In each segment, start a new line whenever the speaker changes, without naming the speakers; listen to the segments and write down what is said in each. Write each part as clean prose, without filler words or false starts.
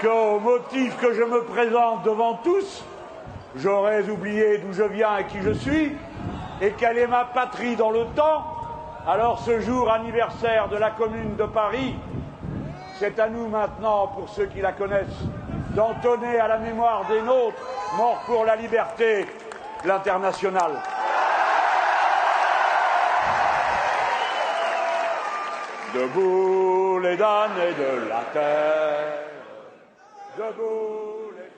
qu'au motif que je me présente devant tous, j'aurais oublié d'où je viens et qui je suis, et quelle est ma patrie dans le temps, alors ce jour anniversaire de la Commune de Paris, c'est à nous maintenant, pour ceux qui la connaissent, d'entonner à la mémoire des nôtres, morts pour la liberté, l'Internationale. Debout les damnés de la terre, debout les...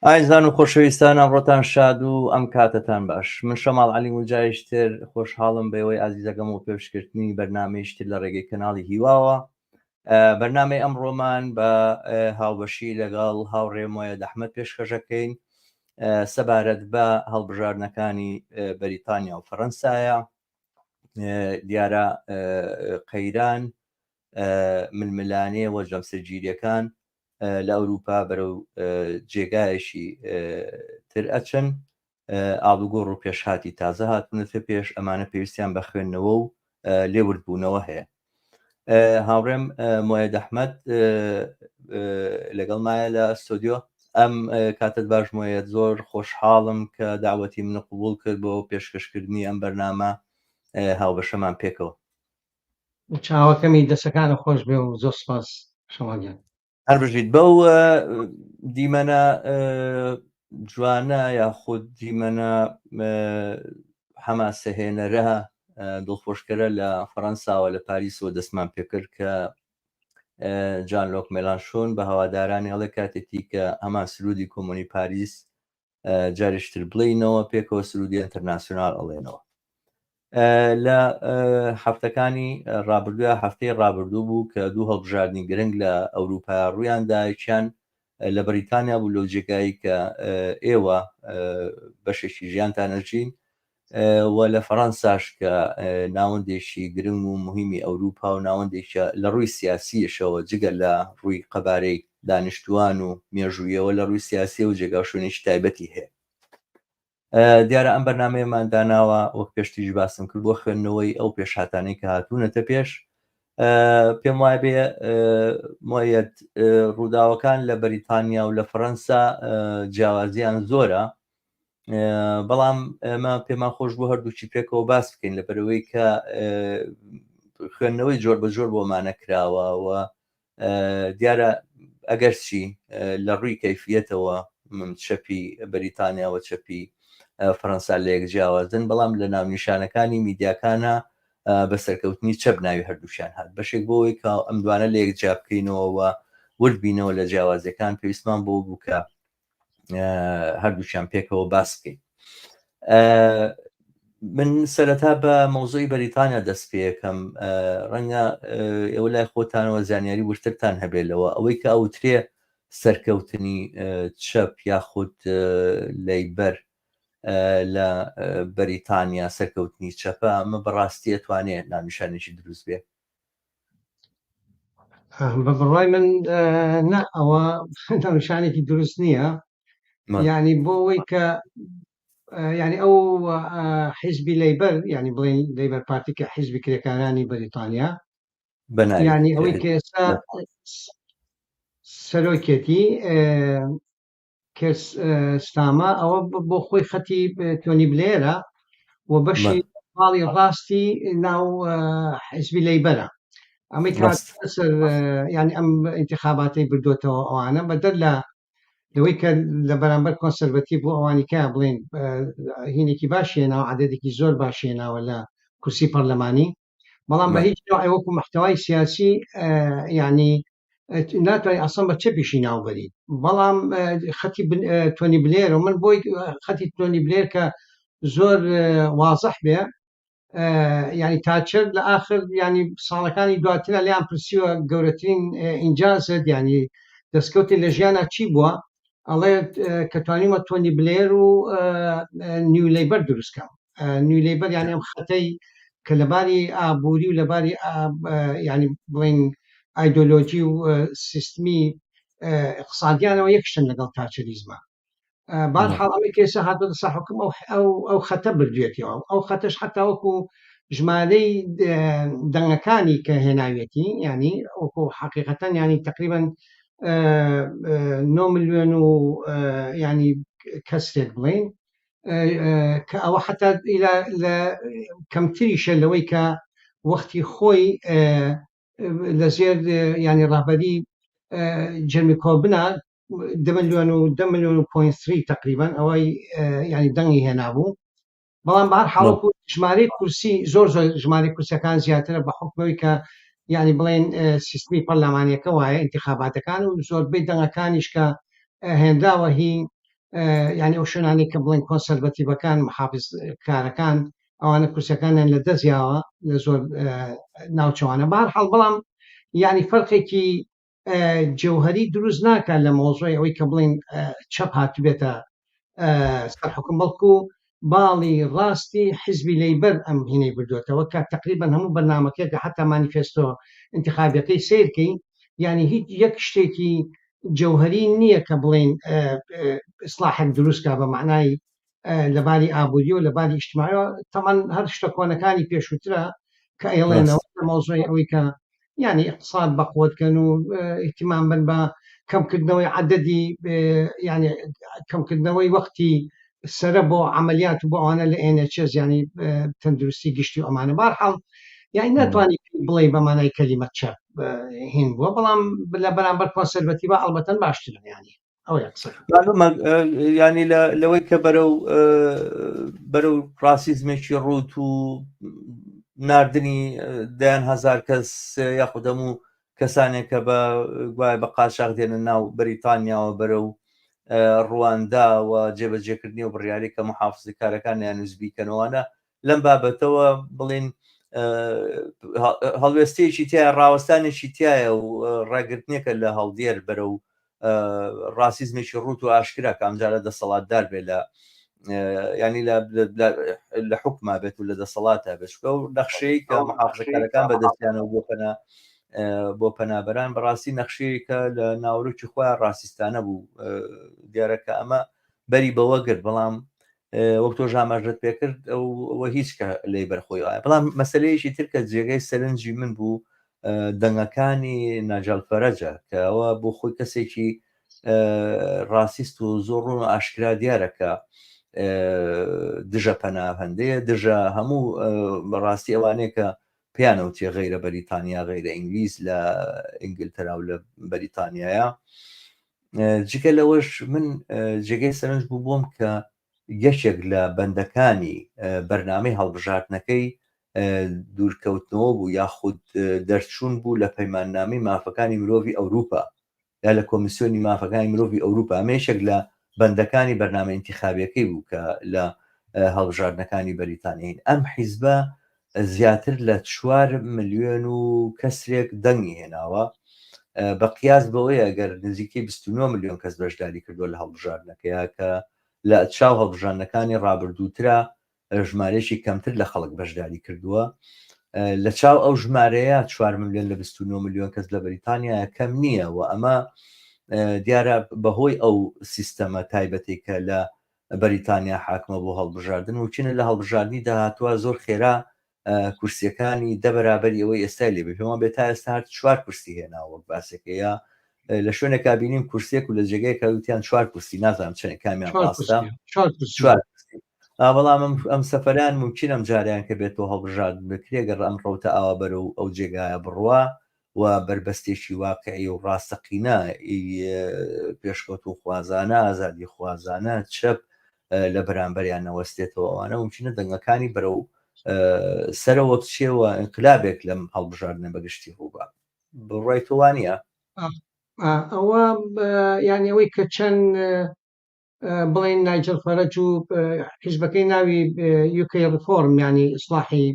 ئایزان و خۆشەویستان ئەمڕۆتان شاد و ئەم کاتتان باش. من شەماڵ عەلی و جایشتر خۆشحاڵم بەوەی ئازیزەکەم و پێشکردنی بەرنامەیشتر لە ڕێگەی کەناڵی هیواوە. بەرنامەی ئەمڕۆمان بە هاوبەشی لەگەڵ هاوڕێم وایە دەحمەد پێشکەشەکەین سەبارەت بە هەڵبژاردنەکانی بەریتانیا و فەڕەنسایە. دیارە قەیران ململانێ وە جەمسەرگیریەکان لە ئەوروپا بەرەو جێگایەکی تر ئەچن، ئاڵوگۆڕ و پێشهاتی تازە هاتونەتە پێش، ئەمانە پێویستیان بە خوێندنەوە و لێوردبوونەوە هەیە. هاوڕێم موایە دەحمەد لەگەڵمایە لە ئەستۆدیۆ. ئەم کاتت باش موایە، زۆر خۆشحاڵم کە داوەتی من قبوڵ کرد بۆ پێشکەشکردنی ئەم بەرنامە هاوبەشەمان پێکەوە.
چاوەکەمی دەسەکانە خۆش بێ و زۆر سپاس شەماگیان.
هەر بژیت بەو دیمەنە جوانە یاخود دیمەنە هەماسەهێنەرە دڵخۆشکەرە لە فەڕەنساوە لە پاریسەوە دەستمان پێکرد کە جان لۆک مێلانشۆن بە هەوادارانی هەڵێ کاتێکی کە هەمان سرودی کۆمۆنی پاریس جاریشتر بڵێینەوە پێکەوە سرودی ئینتەرناسیۆنال ئەڵێنەوە. لە هەفتەکانی ڕابردووە هەفتەی ڕابردوو بوو کە دوو هەڵبژاردننی گرنگ لە ئەوروپا ڕوویاندایکیان لە بەریتانیا بوو لەو جێگایی کە ئێوە بەشێکی ژیانتانەژین و لە فەڕەنساش کە ناوەندێکی گرنگ و مهمی ئەوروپا و ناوەندێکە لە ڕووی سیاسیەشەوە جگە لە ڕووی قەبارەی دانیشتوان و مێژوویەوە لە ڕووی سیاسی و جێگا شوێنێکی تایبەتی هەیە. دیارە ئەم بەرنامەیەمان داناوە وەک پێشتیژ باسم کرد بۆ خوێندنەوەی ئەو پێشهاتانەی کە هاتوونەتە پێش. پێم وایە بێ مۆیەت ڕووداوەکان لە بەریتانیا و لە فەڕەنسا جیاوازیان زۆرە، بەڵام ئەمە پێمان خۆش بۆ هەردووچی پێکەوە باس بکەین لەبەرەوەی کە خوێندنەوەی جۆر بە جۆر بۆمانە کراوە و دیارە ئەگەر چی لە ڕووی کەیفیەتەوە چەپی بەریتانیا و چەپی فەڕەنسا لە یەک جیاوازن، بەڵام لە ناونیشانەکانی میدیاکانە بە سەرکەوتنی چەپ ناوی هەردووشیان هات. بەشێک بۆەوەی کە ئەم دوانە لە یەک جیا بکەینەوە و وردبینەوە لە جیاوازەکان پێویستمان بۆ بوو کە هەردووشیان پێکەوە باس بکەین. من سەرەتا بە مەوزوعی بەریتانیا دەست پێ یەکەم. ڕەنگە ئێوە لای خۆتانەوە زانیاری وشترتان هەبێتەوە ئەوەی کە ئەوترێ سەرکەوتنی چەپ یاخود لەیبەر لە بەریتانیا سەرکەوتنی چەپە، ئەمە بەڕاستی ئەتوانێت ناونیشانێکی دروست بێ؟
بە بڕوای من نا، ئەوە ناونیشانێکی دروست نییە. یعنی بۆ ئەوەی کە یعنی ئەو حیزبی لەیبەر، یعنی بڵێن لەیبەر پارتی کە حیزبی کرێکارانی بەریتانیا، یعنی ئەوەی کە ئێستا سەرۆکێتی کێر ستاما ئەوە بۆ خۆی خەتی تۆنی بلێرە و بەشی باڵی ڕاستی ناو حیزبی لەیبەرە ئەمەی کات سەر ینی ئەم ئینتیخاباتی بردوێتەوە ئەوانە بەدەر لەوەی کە لە بەرامبەر کۆنسەرڤەتیڤ بۆ ئەوانی کا بڵێن هینێکی باشێناوە عەدەدێکی زۆر باشێناوە لە کورسی پەرلەمانی بەڵام بە هیچ نوعی وەکو محتەوای سیاسی ینی ناتوانێت ئەسڵ بە چەپیشی ناوبەریت بەڵام خەتی تۆنی بلێر و من بۆی خەتی تۆنی بلێر کە زۆر وازەح بێ ینی تاچر لە ئاخر ینی ساڵەکانی دواترە لیان پرسیوە گەورەترین ئینجازت ینی دەستکەوتی لە ژیانە چی بووە ئەڵێ کە توانیمە تۆنی بلێر و نیو لەیبەر دروستکەم نیو لەیبەر یانی ئەم خەتەی کە لەباری ئابووری و لەباری ینی بڵین ئایدۆلۆجی و سیستمی اقتصادیانەوە یەکشتن لەگەڵ تاچریزمە بەرحاڵ ئەمەی کێسە هاتوۆ دەسا حکوم ئەو خەتە بردوێتەوە ئەو خەتەش حتا وەکو ژمارەی دەنگەکانی کە هێناوێتی ینی وەکو حقیقەتەن ینی تقریبا 9 ملیۆن و ینی کەسێک بڵین کە ئەوە حتا لە کەمتریشە لەوەی کە وەختی خۆی لەژێر ینی ڕابەری جەرمی کۆبنە 10 ملیۆن و 0.3 تقریبا ئەوەی ینی دەنگی هێنابوو بەڵام بەرحاڵ ژمارەی کورسی زۆر ژمارەی کورسەکان زیاترە بە حکمەوەی کە ینی بڵێن سیستمی پەرلەمانیەکە وایە ئینتیخاباتەکان و زۆربەی دەنگەکانیش کە هێنداوە هی ینی ئەو شوێنانی کە بڵێن کۆنسەرڤەتیڤەکان محافزکارەکان ئەوانە کورسەکانیان لە دەستیاوە لە زۆر ناوچەوانە بەرحاڵ بەڵام ینی فەرقێکی جەوهەری دروست ناکات لە مۆزۆی ئەوەی کە بڵێن چەپ هاتوبێتە سەر حکم بەڵکو باڵی ڕاستی حیزبی لەیبەر ئەم هینەی بردوێتەوە کە تقریبا هەموو بەرنامەکەیە حتا مانیفێستۆ ئینتیخابیەکەی سیرکەی ینی هیچ یەک شتێکی جەوهەری نییە کە بڵێن ئیسلاحێک دروستکە بە معنای لەباری ئابووری و لەباری ئیجتیماعیەوە تەمان هەر شتە کۆنەکانی پێشووترە کە ئێڵێنەوە لە مۆزۆی ئەوەی کە ینی اقتصاد بەقوتکەن و احتیمام بن بە کەمکردنەوەی عەدەدی ینی کەمکردنەوەی وەختی سرە بۆ عملیات و بۆ ئەوانە لە NHS ینی تەندروستی گشتی و ئەمانە بەرحاڵ یعنی ناتوانانی بڵێ بەمانای کەلیمەت چەپ هین بووە بەڵام لە بەرامبەر کۆنسەرڤەتیڤە ئەڵبەتەن باشترن ینی ئەو
ینی لەوەی کە بەرەو ڕاسیزمێکی ڕوت و ناردنی دەیان هەزار کەس یاخود هەموو کەسانێک کە بە گوای بە قاچاق دێنە ناو بەریتانیاوە بەرەو ڕواندا و جێبەجێکردنی و بڕیاری کە محافزەکارەکانیان نووسبیکەنەوەوانە لەم بابەتەوە بڵین هەڵوێستەیەکی تایە ڕاوەستانێکی تایە و ڕاگررتنیەکە لە هەڵدێر بەرەو ڕاسیزمێکی ڕوت و ئاشکرا کە ئەمجارە دەسەڵاتدار بێ لە ینی لە حکوما بێت و لە دەسەڵاتە بشکە و نەخشەی کە محافزەکارەکان بەدەستیانەوە بۆ پەنابەران بەڕاستی نەخشەیەکە لە ناوڕوکی خۆیان ڕاستیستانە بوو دیارەکە ئەمە بەری بەوە گرت بەڵام وەک تۆ ژاماژت پێکرد ئەوە هیچ کە لێ بەرخۆی وایە بەڵام مەسلەیەکی تر کە جێگەی سەرنجی من بوو دەنگەکانی ناجال فەرەجە کە ئەوە بۆ خۆی کەسێکی ڕاستیست و زۆر ڕوون و ئاشکرا دیارەکە دژە پەناهەندەیە دژە هەموو بەڕاستی ئەوانەیە کە پیانەوتێ غیرە بەریتانیا غیرە ئینگلیز لە ئینگلتەرا و لە بەریتانیایە جگە لەوەش من جێگەی سەرنج بوو بۆم کە یەکێک لە بەندەکانی بەرنامەی هەڵبژاردنەکەی دوورکەوتنەوە بوو یاخود دەرچوون بوو لە پەیماننامەی مافەکانی مرۆڤی ئەوروپا یا لە کۆمیسیۆنی مافەکانی مرۆڤی ئەوروپا ئەمەیەشێک لە بەندەکانی بەرنامە ئینتیخابیەکەی بوو کە لە هەڵبژاردنەکانی بەریتانیین ئەم حیزبە زیاتر لە 4 ملیۆن و کەسێک دەنگی هێناوە بە قیاس بەوەی ئەگەر نزیکەی 29 ملیۆن کەس بەشداری کردووە لە هەڵبژاردنەکەیە کە لە چاو هەڵبژاردنەکانی ڕابردووترا ژمارەیەکی کەمتر لە خەڵک بەشداری کردووە لە چاو ئەو ژمارەیە 4 ملیۆن لە 29 ملیۆن کەس لە بەریتانیا کەم نییە و ئەمە دیارە بەهۆی ئەو سیستەمە تایبەتی کە لە بەریتانیا حاکمە بۆ هەڵبژاردن و چینە لە هەڵبژاردننی داهاتوە زۆر خێرا کورسیەکانی دەبەرابەری ئەوەی ئێستا لێ پێما بێت تا ئێستا 4 کورسی هێناوە باسێکەیە لە شوێنە کابینیم کورسێک و لە جێگەی کەوتیان 4 کورسی نازانم چەند کامیان ڕاستە بەڵام ئەم سەفەران ممکن ئەم جاریان کە بێتەوە هەڵبژارد بکرێ گەڕ ئەم ڕەوتە ئاوا بەرە و ئەو جێگایە بڕوا و بربەستێکی واقعی و ڕاستەقینە پێشکەوت و خوازانە ئازادی خوازانە چەپ لە بەرامبەریان نەوەستێتەوە ئەوانە ممکنە دەنگەکانی بەرە و سەرەوە بچێەوە ئینقلابێک لەم هەڵبژاردنە بەگشتی ڕووبە بڕای تۆوانە
ئەوە یانی ئەوەی کە چەند بڵێن نایجل فەرەج و حیزبەکەی ناوی UK ریفۆرم ینی ئیسلاحی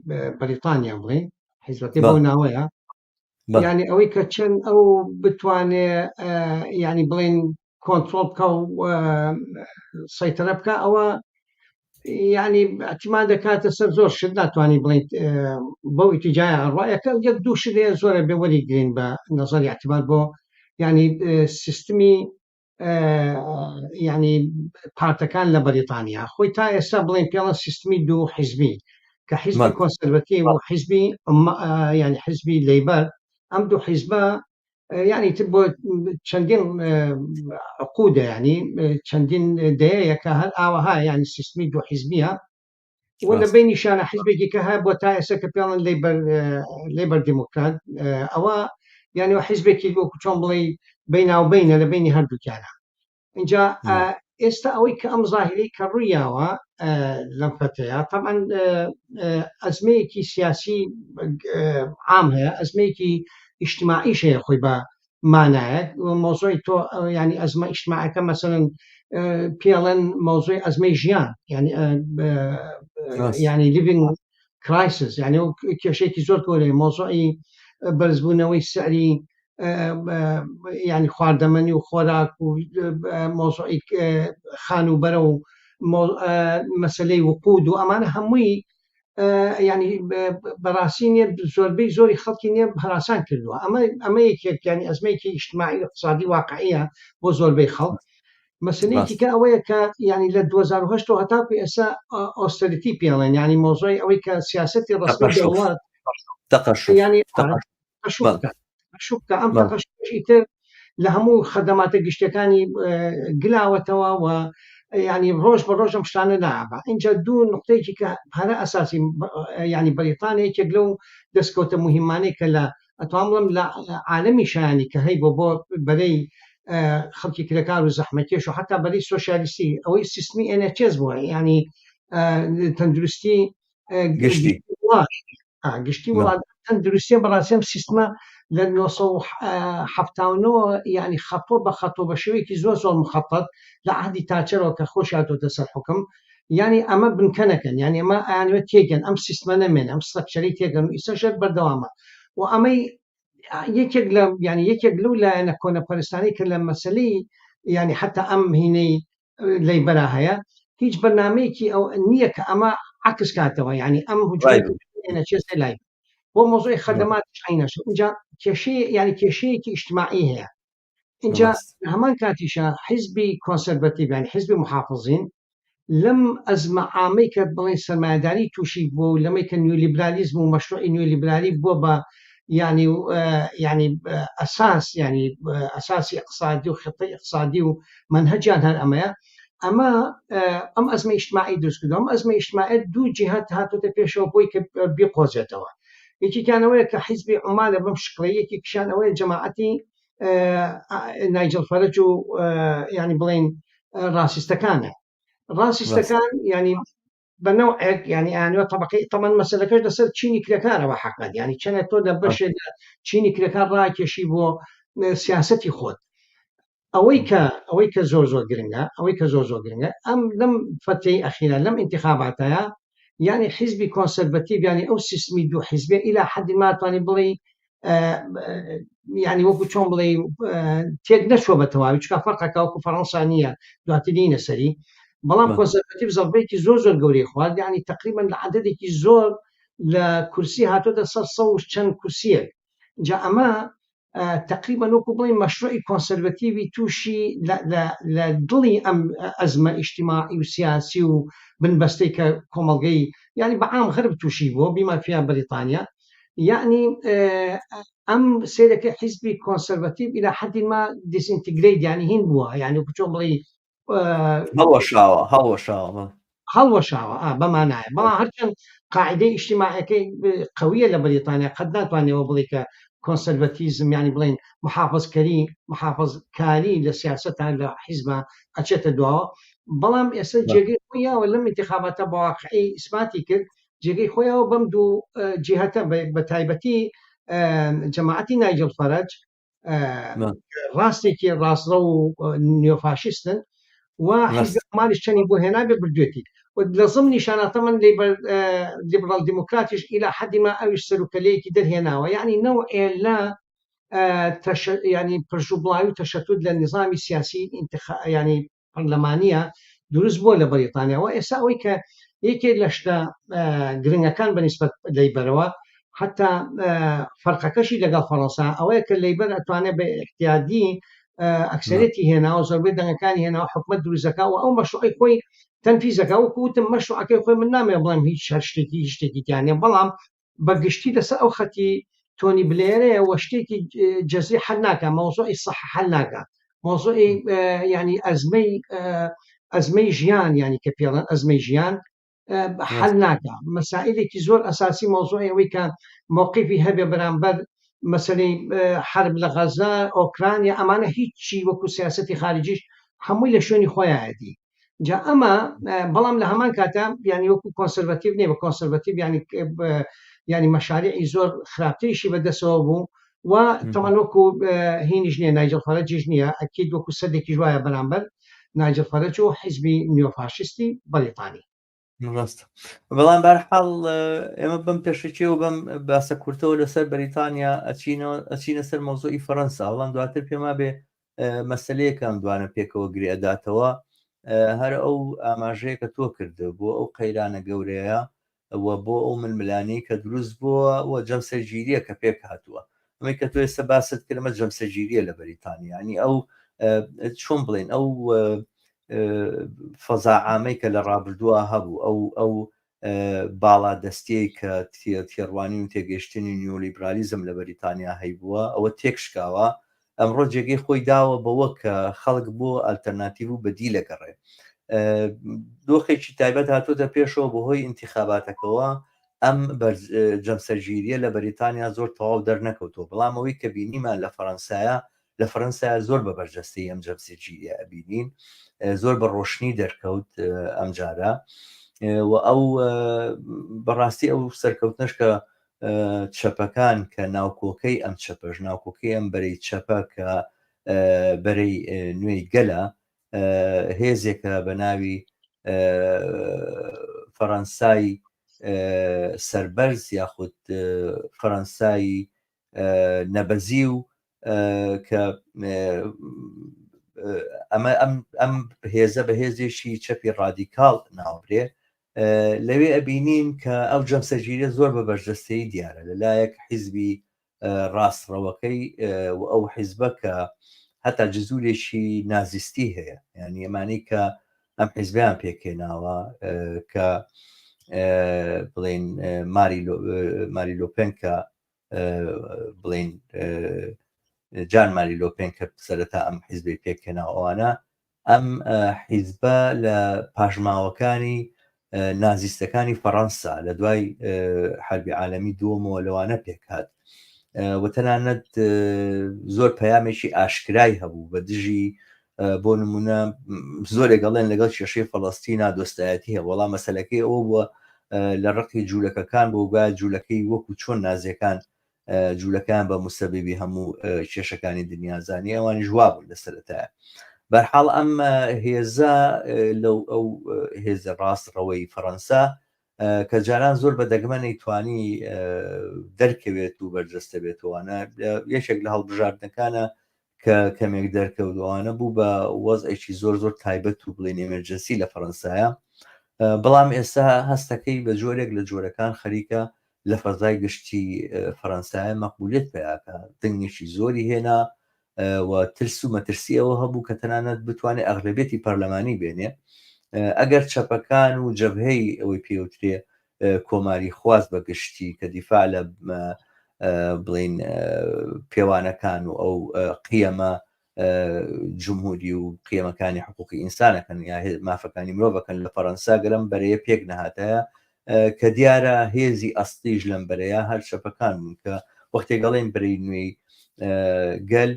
بەریتانیا بڵێن حیزبەکەی بۆ ناوەیە ینی ئەوەی کە چەند ئەو بتوانێ ینی بڵێن کۆنتترۆل بکە و سەیتەرە بکە ئەوە ینی ئەتیمان دەکاتە سەر زۆر شت ناتوانانی بڵێن بۆ ئیتیجای ڕایەکە یەک دوو شتێ زۆرە بێ وەری گرین بە نەزەری اعتیبار بۆ ینی سیستمی ینی پارتەکان لە بەریتانیا خۆی تا ئێستا بڵێن پێڵە سیستمی دوو حیزبی کە حیزبی کۆنسەرڤەتیڤ و حیزبی ینی حیزبی لەیبەر ئەم دوو حیزبە ینی تر بۆ چەندین عقودە ینی چەندین دەیەکە هەر ئاوەها ینی سیستمی دوو حیزبیە و لە بین نیشانە حیزبێکی کە هەیە بۆ تا ئێستا کە پێڵن لەیبەر دیموکرات ئەوە یعنی حیزبێکی وەکو چۆن بڵێ بیناوبینە لە بینی هەردووکیانە اینجا ئێستا ئەوەی کە ئەم زاهیرەی کە ڕوویاوە لەم فتەیە طبعاً ئەزمەیەکی سیاسی عام هەیە ئەزمەیەکی اجتماعیش هەیە خۆی بە مانایەک مۆزۆی تۆ ینی ئەزمە اجتماعەکە مەسەرەن پێڵەن مۆزۆی ئەزمەی ژیان ینی لیڤینگ کرایسس یعنی کێشەیەکی زۆر گەورەیە مۆزۆی بەرزبوونەوەی سەری ینی خواردەمەنی و خۆراک و مۆزۆی خانوبەرە و مەسلەی وقود و ئەمانە هەمووی ینی بەڕاستی نیە زۆربەی زۆری خەڵکی نییە هەراسان کردووە ئەمە یەکێک ینی ئەزمەیەکی اجتماعی اقتصادی واقعیە بۆ زۆربەی خەڵک مەسلەیەکی کە ئەوەیە کە ینی لە 2010 هەتاکو ئێستا ئۆستەریتی پێڵێن ینی مۆزۆی ئەوەی کە سیاسەتی ڕسمی دەوڵات ینی شوکە ئەم تەقەشی تر لە هەموو خەدەماتە گشتەکانی گلاوەتەوە و ینی ڕۆژ بە ڕۆژم شتانە نابە اینجا دوو نقطەیەکی کە هەرە ئەساسی ینی بەریتانیەکێک لەو دەستکەوتە مهمانەی کە لە ئەتوان بڵم لە عالەمی شایانی کە هەی بۆ بەرەی خەڵکی کرێکار و زەحمەتکێش و حتا بەرەی سۆشیالیستی ئەوەی سیستمی NHS بووە ینی تەندروستی گشتی وڵات تەندروستی بەڕاستیم سیستمە لە 1970 ینی خەتۆ بە خەتۆ بە شێوەیەکی زۆر زۆر مخەتەت لە عهدی تاچەرەوە کە خۆش هاتۆتە سەر حوکم ینی ئەمە بنکەنەکەن ینی ئەمە ئەیانوێت تێکەن ئەم سیستمە نەمێن ئەم سترەکچەری تێکەن و ئیسەشت بەردەوامە و ئەمەی یەکێک لە ینی یەکێک لەو لایەنە کۆنەپەرستانی کە لە مەسلەی ینی حتا ئەم هینەی لەیبەرا هەیە هیچ بەرنامەیەکی ئەو نییە کە ئەمە عکس کاتەوە ینی ئەم هجوومەتی لای بۆ مۆزۆی خەدەمات عینەش اینجا کێشەیە ینی کێشەیەکی اجتماعی هەیە اینجا هەمان کاتیشە حیزبی کۆنسەرڤەتیڤ ینی حیزبی محافظین لەم ئەزمە عامەی کە بڵێن سەرمایەداری تووشی بووە و لەمەی کە نیۆلیبرالیزم و مەشروعی نیۆلیبرالی بووە بە ینی ئەساس ینی ئەساسی اقتصادی و خطەی اقتصادی و منهەجیان هەر ئەمەیە ئەمە ئەم ئەزمە اجتماعی دروست کردووە ئەم ئەزمە اجتماعی دوو جیهات هاتوتە پێشەوە بۆی کە بیقۆزێتەوە یەکێکیانەوەیە کە حیزبی عومالە بەم شکڵەیەکی کشانەوەی جەماعەتی نایجل فەرەج و ینی بڵێن ڕاسیستەکانە ڕاسیستەکان ینی بەنەوعێک ینی ئەیانوە طبقەی تەمەن مەسەلەکەش لەسەر چینی کرێکارەوە حەقەت ینی چەنە تۆ لە بەشێک لە چینی کرێکار ڕاکێشی بۆ سیاسەتی خۆت ئەوەی کە زۆر زۆر گرنگە ئەم لەم فتەی ئەخیرە لەم انتخاباتەیە ینی حیزبی کۆنسەرڤەتیڤ ینی ئەو سیستمی دوو حیزبێ ئیلا حەدی ماتوانانی بڵێ ینی وەکو چۆن بڵێ تێک نەچوە بە تەواوی چکە فەرقەکە وەکو فەڕەنسا نییە دواترینە سەری بەڵام کۆنسەرڤەتیڤ زەڵبەیەکی زۆر زۆر گەورەی خوارد ینی تقریباً لە عەدەدێکی زۆر لە کورسی هاتۆتە سەر 100 چەند کورسیەک جا ئەمە تقریباً وەکو بڵێ مەشروعی کۆنسەرڤەتیڤی تووشی لە دڵی ئەم ئەزمە ئیجتیماعی و سیاسی و بنبەستەی کە کۆمەڵگەی ینی بەعام غەرب تووشی بووە بیمافیا بەریتانیا یعنی ئەم سێرەکە حیزبی کۆنسەرڤەتیڤ ئیلا حەدی ما دیسئینتیگرەیت ینی هین بووە ینی چۆن بڵێ هەڵوەشاوە بەمانایە بەڵام هەرچەند قاعدەی ئیجتیماعیەکەی قویە لە بەریتانیا قەت ناتوانێەوە بڵێ کە کۆنسەرڤەتیزم ینی بڵێن محافظکاری لە سیاستان لە حیزبە ئەچێتە دواوە بەڵام ئێستا جێگەی خۆیاوە لەم انتخاباتە بەواقعی ئیسپاتی کرد جێگەی خۆیاوە بەم دوو جیهەتە بە تایبەتی جەماعەتی نایجەل فەرەج ڕاستێکی ڕاستڕە و نیۆفاشیستن و حیزبمالیش چەندی بۆ هێنابێ بردوێتی لە زم نیشاناتە من لیبرال دیموکراتیش ئیلا حەدیما ئەویش سەرکەلەیەکی دەرهێناوە یعنی نەوە ئێلا ینی پرژوبڵاوی و تەشەتود لە نظامی سیاسی ینی پەرلەمانیە دروست بووە لە بەریتانیاەوە ئێستا ئەوەی کە یەکێک لە شتە گرنگەکان بەنسبەت لەیبەرەوە حتا فەرقەکەشی لەگەڵ فەڕەنسا ئەوەیە کە لەیبەر ئەتوانێت بە احتیادی ئەکسەرەتی هێناوە زۆربەی دەنگەکانی هێناوە حکومەت دروستەکە و ئەو مەشروعی خۆی تەنفیزەکە وەکوتم مەشروعەکەی خۆی من نامێ بڵێم هیچ هەر شتێکی تیانێ بەڵام بەگشتی لەسەر ئەو خەتی تۆنی بلێرەیە وە شتێکی جەزری حەل ناکە مەوزوعی سەح حەل ناکە مۆزوعی ینی ئەزمەی ژیان ینی کە پێڵەن ئەزمەی ژیان حەل ناکە مەسائلێکی زۆر ئەساسی مۆزوعی ئەوەی کە مووقیفی هەبێ بەرامبەر مەسەلەی حرب لە غەزە ئۆکرانیا ئەمانە هیچی وەکو سیاسەتی خارجیش هەمووی لە شوێنی خۆیانەتی جا ئەمە بەڵام لە هەمان کاتە ینی وەکو کۆنسەرڤەتیڤ نیە بە کۆنسەرڤەتیڤ ینی مەشاریعی زۆر خراپترێکی بەدەستەوە بوو و تەمان وەکو هینیش نییە نایجەل فەرەجیش نییە ئەکید وەکو سەدێکی ژوایە بەرامبەر نایجەل فەرەج و حیزبی نیۆفاشیستی بەریتانی
ڕاستە بەڵام بەرحاڵ ئێمە بەم پێشەکی و بەم باسە کورتەوە لەسەر بەریتانیا ئەچینە سەر مۆزۆی فەڕەنسا وەڵام دواتر پێما بێ مەسلەیەکم دوانە پێکەوە گرێداتەوە هەر ئەو ئاماژەیە کە تۆ کردە بۆ ئەو قەیرانە گەورەیە وە بۆ ئەو ململانەی کە دروست بووە و جەمسەرگیریە کە پێک هاتووە ئەمەی کە تۆ ئێستا باست کردمە جەمسەرگیریە لە بەریتانیا ینی ئەو چۆن بڵێن ئەو فەزاعامەی کە لە ڕابردووە هەبوو ئەو باڵا دەستەی کە تێڕوانی و تێگەشتنی نیۆلیبرالیزم لە بەریتانیا هەیبووە ئەوە تێکشکاوە ئەمڕۆ جێگەی خۆی داوە بەوە کە خەڵک بۆ ئالتەرناتیڤ و بەدی لەگەڕێ دۆخێکی تایبەت هاتوۆتە پێشەوە بەهۆی انتخاباتەکەەوە ئەم جەمسەرگیریە لە بەریتانیا زۆر تەواو دەرنەکەوتەوە بەڵام ئەوەی کە بینیمان لە فەڕەنسایە لە فەڕەنسا زۆر بە بەرجەستەی ئەم جەمسەرگیریە ئەبینین زۆر بە ڕۆشنی دەرکەوت ئەم جارە و ئەو بەڕاستی ئەو سەرکەوتنش کە چەپەکان کە ناوکۆکەی ئەم چەپەش ناوکۆکەی ئەم بەرەی چەپە کە بەرەی نوێی گەلە هێزێکە بە ناوی فەڕەنسای سەربەرز یاخود فەڕەنسایی نەبەزی و کە ئەم هێزە بە هێزێکی چەپی ڕادیکاڵ ناوبرێ لەوێ ئەبینین کە ئەو جەمسەرگیریە زۆر بە بەرجەستەیی دیارە لەلایەک حیزبی ڕاستڕەوەکەی و ئەو حیزبە کە هەتا جزورێکی نازیستی هەیە یعنی ئەمانەی کە ئەم حیزبیان پێکێناوە کە بڵێن ماری لۆپێن کە بڵێن جان ماری لۆپێن کە سەرەتا ئەم حیزبی پێکێناوەوانە ئەم حیزبە لە پاژماوەکانی نازیستەکانی فەڕەنسا لە دوای حەربی عالەمی دووەمەوە لەوانە پێکات و تەنانەت زۆر پەیامێکی ئاشکرای هەبوو بە دژی بۆ نمونە زۆرێک گەڵێن لەگەڵ کێشەی فەڵەستینا دۆستایەتی هەیە وەڵام مەسەلەکەی ئەوە بووە لە ڕقی جوولەکەکان بۆ گوایە جوولەکەی وەکو چۆن نازیەکان جوولەکان بە موسەبیبی هەموو کێشەکانی دنیازانی ئەوانی ژوا بوون لە سەرەتایە بەرحاڵ ئەم هێزە لەو ئەو هێزە ڕاستڕەوەی فەڕەنسا کە جاران زۆر بە دەگمە نەیتوانی دەرکەوێت و بەرجەستە بێتەوەوانە یەکێک لە هەڵبژاردنەکانە کە کەمێک دەرکەوتوانە بوو بە وەزعێکی زۆر زۆر تایبەت و بڵێن ئێمەرجەنسی لە فەڕەنسایە بەڵام ئێستا هەستەکەی بە جۆرێک لە جۆرەکان خەریکە لە فەزای گشتی فەڕەنسایە مەقبولیت پیاکە دەنگێکی زۆری هێنا و ترس و مەترسیەوە هەبوو کە تەنانەت بتوانێت ئەغلبێتی پەرلەمانی بێنێ ئەگەر چەپەکان و جەبهەی ئەوەی پێوترێ کۆماری خواست بە گشتی کە دیفاع لە بڵین پێوانەکان و ئەو قیەمە جمهوری و قیمەکانی حقوقی ئینسانەکەن یا مافەکانی مرۆڤەکەن لە فەڕەنسا گەرم بەرەیە پێک نەهاتەیە کە دیارە هێزی ئەستیش لەم بەرەیە هەر شەپەکان بوون کە وەختێک گەڵێن بەرەی نوێی گەل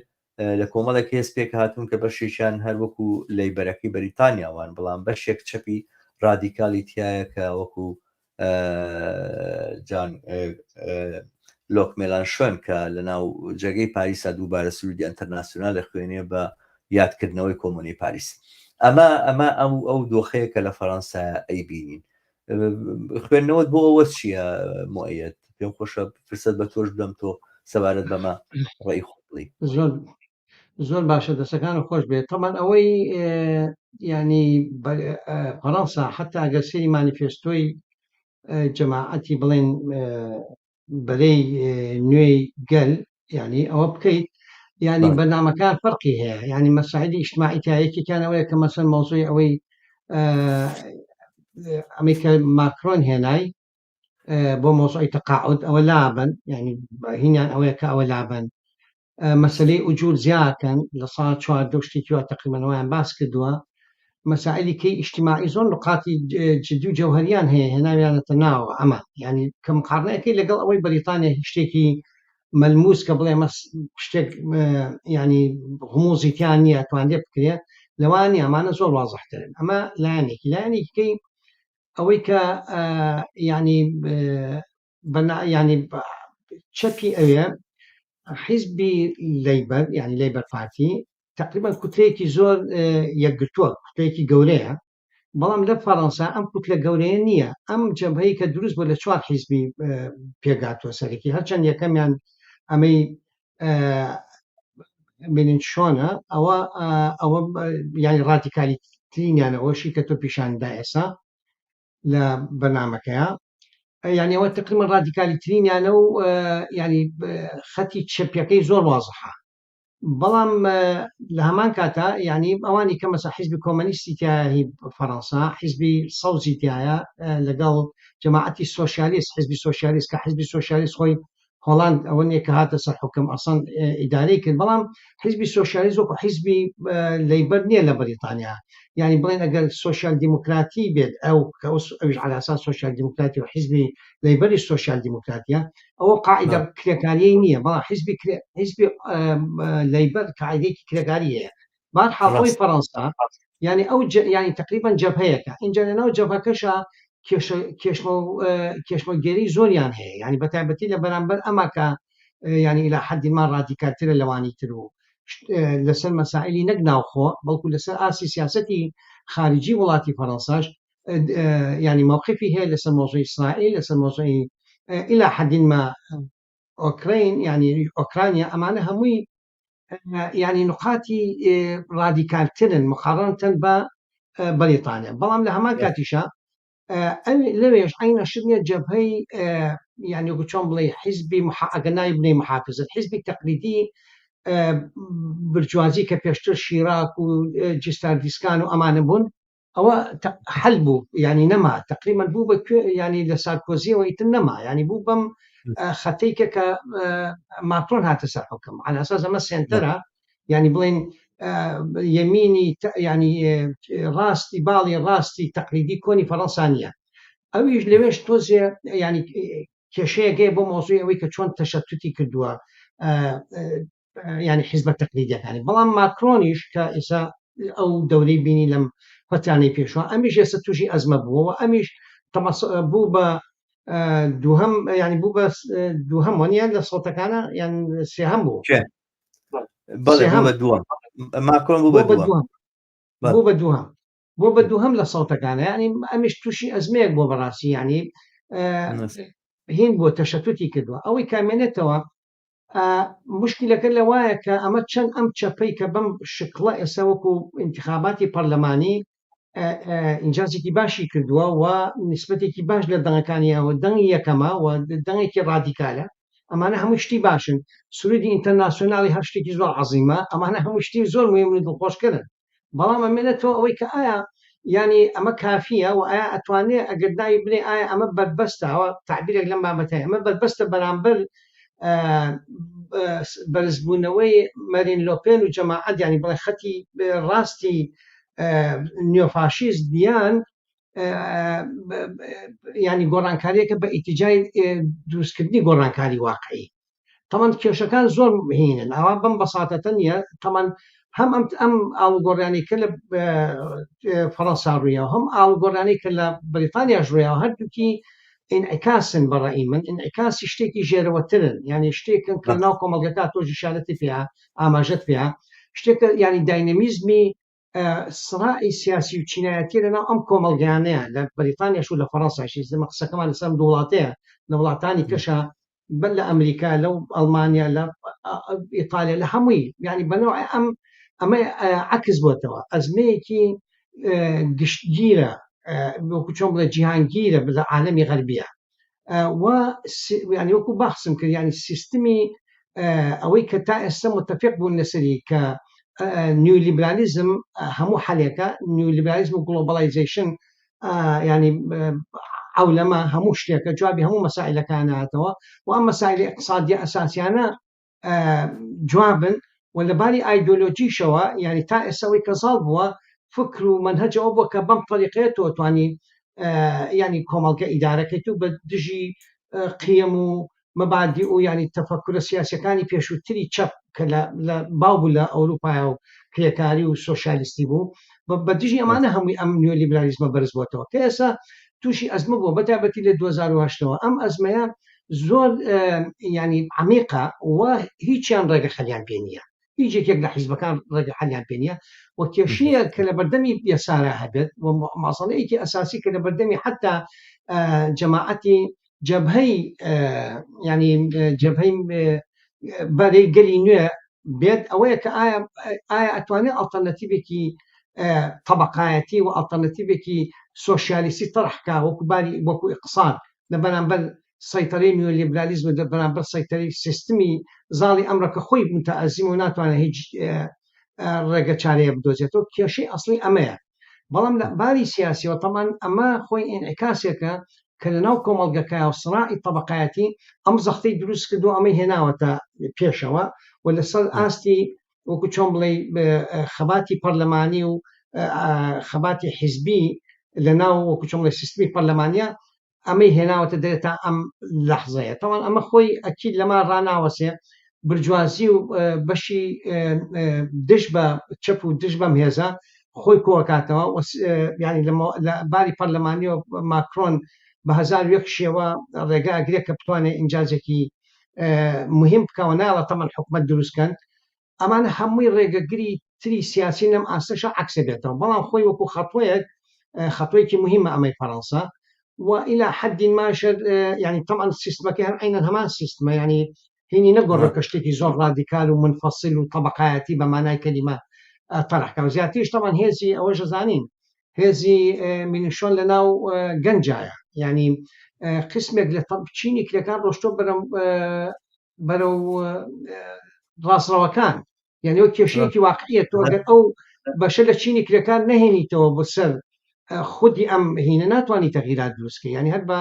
لە کۆمەڵێک هێز پێک هاتوون کە بەشیشان هەر وەکو لەیبەرەکەی بەریتانیاوان بەڵام بەشێک چەپی ڕادیکالی تایە کە وەکو جان لۆک مێلانشۆن کە لە ناو جێگەی پاریسا دووبارە سرودی ئەنتەرناسیۆنال لە خوێنێ بە یادکردنەوەی کۆمۆنی پاریس ئەمە ئەو دۆخەیە کە لە فەڕەنسا ئەیبینین خوێندنەوەت بۆ ئەوە چییە مؤەیەد پێم خۆشە فرسەت بە تۆش بدەم تۆ سەبارەت بەمە ڕێی خۆڵی
زۆر باشە دەستەکان خۆش بێت تەمان ئەوەی ینی فەڕەنسا حتا ئەگەر سەیری مانیفێستۆی جەماعەتی بڵێن بەرەی نوێی گەل ینی ئەوە بکەیت ینی بەرنامەکان فەرقی هەیە ینی مەساعدی ئیجتماعی تایەکێکیان ئەوەیە کە مەسەن مۆزوعی ئەوەی ئەمریکا ماکرۆن هێنای بۆ مۆزوعی تەقاعد ئەوە لابن ینی هینیان ئەوەیە کە ئەوە لابن مەسلەی ئوجور زیاکەن لە ساڵ 14 شتێکیوە تقریبانەوەیان باس کردووە مەسائلی کەی ئیجتیماعی زۆر نقاتی جدی و جەوهریان هەیە هێناویانەتە ناوە ئەمە ینی کە مقارنەکەی لەگەڵ ئەوەی بەریتانیا شتێکی مەلموس کە بڵێ شتێک ینی غموزی تیان نییە توانێ بکرێ لەوانی ئەمانە زۆر وازەحترن ئەمە لایەنێکی ئەوەی کە ینی چەپی ئەوێ حیزبی لەیبەر ینی لەیبەر پارتی تقریبا کوتلەیەکی زۆر یەکگرتووە کوتلەیەکی گەورەیە بەڵام لە فەڕەنسا ئەم کوتلە گەورەیە نییە ئەم جەبهەیە کە دروست بۆ لە 4 حیزبی پێگاتوە سەرێکی هەرچەند یەکەمیان ئەمەی بینین چۆنە ئەوە ینی ڕادیکالی ترینیانەوەشی کە تۆ پیشاندا ئێسا لە بەرنامەکەیە ینی ئەوە تقریبا ڕادیکالی ترینیانە و ینی خەتی چەپیەکەی زۆر وازەحە بەڵام لە هەمان کاتە ینی ئەوانی کە مەسا حیزبی کۆمەنیستی تایە فەڕەنسا حیزبی سەوزی تایە لەگەڵ جەماعەتی سۆشیالیست حیزبی سۆشیالیست کە حیزبی سۆشیالیست خۆی هۆڵاند ئەوە نیە کە هاتە سەر حکم ئەسڵ ئیدارەی کرد بەڵام حیزبی سۆشیالیست وەکو حیزبی لەیبەر نییە لە بەریتانیا ینی بڵێن ئەگەر سۆشیال دیموکراتی بێت ئەوش على ئاساس سۆشیال دیموکراتی و حیزبی لەیبەری سۆشیال دیموکراتیە ئەوە قاعدە کرێکاریی نییە بەڵام حیزبی لەیبەر قاعدەیەکی کرێکاری هەیە بەرحاڵ فەڕەنسا ینی ئەو ینی تقریبا جەبهەیەکە اینجا لەناو جەبهەکەشە کێشمەگەری زۆریان هەیە ینی بەتایبەتی لە بەرامبەر ئەماکە ینی لە حەدیمان ڕادیکالترە لەوانی تر و لەسەر مەسائلی نەک ناوخۆ بەڵکو لەسەر ئاسی سیاسەتی خارجی وڵاتی فەڕەنساش ینی موقفی هەیە لەسەر مۆزوعی ئیسرائیل لەسەر مۆزوعی إلى حد ما أوكرين يعني أوكرانيا أمانة هموي يعني نقاطي راديكال ترن مقارنة ببريطانيا بلام لها ما كاتشا ليش عين شدني جبهي يعني وشون بلي حزبي أجناي بني محافظة حزبي التقليدي برجوازي كبيشتر شيراك وجستار ديسكان وأمانة بون أو حلبو يعني نما تقريبا بوبا يعني لساركوزي ويتنما يعني بوبم خطيك كماكرون هاتسر حكم على أساس ما سنترا يعني بلين يميني يعني راستي بالي راستي تقليدي كوني فرنسانية أو يجلوش توزي يعني كشيء جايبه موضوع ويك شون تشتتي كدوا يعني حزب التقليدي يعني بلان ماكرونيش كإسا أو دوري بيني لم فتاني فيشوا أميش يستوجي أزمة بوا أميش تمس بوبا دوهم يعني بوبا دوهم ونيا لصوتك أنا يعني سهم بو
بوبا دوهم ماكرون بوبا دوهم بوبا دوهم لصوتك أنا يعني أميش توشي أزمة بوبا راسي يعني هين بو تشتتي كدوا أو كامنتوا مشكلة كلا وايك أما تشن أم تشابيك بم شكلا يسوكو انتخاباتي برلماني إنجازي كباشي كدوا ونسبتي كباش للدنكانية والدنيا كما والدنيا كراديكالة أما أنا همشتي باشن سوريدي انترناسيونالي هشتي كزوال عظيمة أما أنا همشتي زول مهم ندلقوش كرن بلما منتو أويك آية يعني أما كافية وآية أتواني أقدنا يبني آية أما بلبستا تعبيرك لما بتاعي أما بلبستا برامبر
بەرزبوونەوەی مەرین لۆپێن و جەماعەت ینی بڵێ خەتی ڕاستی نیۆفاشیست دیان ینی گۆڕانکاریەکە بە ئیتیجای دروستکردنی گۆڕانکاری واقعی تەمان کێشەکان زۆر هینن ئەوە بەم بەساتەتە نیە تەمان هەم ئەم ئاڵگۆڕیانی کە لە فەڕەنسا ڕوویەوە هەم ئاڵگۆڕانی کە لە بریتانیا ژڕویەوە هەردووکی ئینعکاسن بەڕێی من ئینعکاسی شتێکی ژێرەوەترن ینی شتێکن کە ناو کۆمەلگەکە تۆ ژشارەتی پێ ئاماژەت پێ شتێکە ینی داینەمیزمی سڕاعی سیاسی و چینایەتی لەناو ئەم کۆمەلگیانەیە لە بریتانیاش و لە فەڕەنساشی زمە قسەکەمان لەسەر وڵاتەیە لە وڵاتانی کەشە بەر لە ئەمریکا لەو ئەڵمانیا لە ئیتالیا لە هەمووی ینی بەنەوە ئەمە عکس بۆتەوە ئەزمەیەکی گشتگیرە وەکو چۆن بڵێ جیهانگیرە لە عالەمی غەربیە ینی وەکو بەحسم کرد ینی سیستمی ئەوەی کە تا ئێستا متفق بوون لەسەری کە نیولیبرالیزم هەموو حەلێکە نیولیبرالیزم و گلۆبەڵایزیشن ینی ئەولەمە هەموو شتێکە جوابی هەموو مەسائلەکاناتەوە و ئەم مەسائلی اقتصادی ئەساسیانە جوابن و لەباری ئایدۆلۆجیشەوە ینی تا ئێستاەوەی کە زاڵ بووە فکر و منهەجەوە بووە کە بەم طریقەیە تۆ توانی ینی کۆمەڵگە ئیدارەکەیت و بە دژی قیم و مەبادی و ینی تەفەکورە سیاسەکانی پێشووتری چەپ کە لە باوبوو لە ئەوروپای و کرێکاری و سۆشیالیستی بوو بە دژی ئەمانە هەمووی ئەم نیۆلیبرالیزمە بەرز بۆتەوە کە ئێستا تووشی ئەزمە بووە بەتابەتی لە 2008ەوە ئەم ئەزمەیە زۆر ینی عمیقە و هیچیان ڕێگە خەلیان پێ نییە هیچێکێک لە حیزبەکان ڕێگە حەلیان پێ نییە و کێشەیە کە لە بەردەمی یەسارە هەبێت و ماسەڵەیەکی ئەساسی کە لە بەردەمی حتا جەماعەتی جەبهەی ینی جەبهەی بەرەی گەلی نوێ بێت ئەوەیە کە ئایا ئەتوانێت ئەڵتەرنەتیڤێکی طبقایەتی و ئەڵتەرنەتیڤێکی سۆشیالیستی طرحکا وەکو باری وەکو اقتصاد لە بەرامبەر سەیطرەی نیۆلیبرالیزم لە بەرامبەر سەیطرەی سیستمی زاڵی ئەمڕۆکە خۆی متەئەزیم و ناتوانێت هیچ ڕێگە چارەیە بدۆزێتەوە کێشەی ئەسڵی ئەمەیە بەڵام لە باری سیاسیەوە تەمان ئەمە خۆی ئینعکاسێکە کە لەناو کۆمەڵگەکە و سڕاعی طبقایەتی ئەم زەختەی دروست کردو ئەمەی هێناوەتە پێشەوە و لەسەر ئاستی وەکو چۆن بڵێ خەباتی پەرلەمانی و خەباتی حیزبی لەناو وەکو چۆن بڵێ سیستمی پەرلەمانیە ئەمەی هێناوەتە دەرێتە ئەم لەحزەیە تەوان ئەمە خۆی ئەکید لەما ڕناوەسێ برجوازی و بەشی دش بە چەپ و دش بەم هێزە خۆی کۆکاتەوە ینی لە باری پەرلەمانی و ماکرۆن بە 1001 شێوە ڕێگا ئەگرێت کە بتوانێت ئینجازێکی مهم بکەوە ناڵە تەمان حکومەت دروستکەن ئەمانە هەمووی ڕێگەگری تری سیاسی نەم ئاستەشە عکسە بێتەوە بەڵام خۆی وەکو خەتوەیەک خەتوەیەکی مهمە ئەمەی فەڕەنسا وإلى حد ما يعني طبعا السيستم كان عينا همان سيستم يعني هيني نقول كشتكي زور راديكال ومنفصل وطبقاتي بمعنى كلمة طرح كان زياتيش طبعا هذه أوجه زانين هذه من شون لنا جنجايا يعني قسمك لطبتشيني كلا كان رشتو برو راس روكان يعني وكي شيء واقعية توقع أو بشلة تشيني كلا كان نهيني تو بسر خودی ئەم هینە ناتوانانی تەغییرات دروستکە ینی هەر بە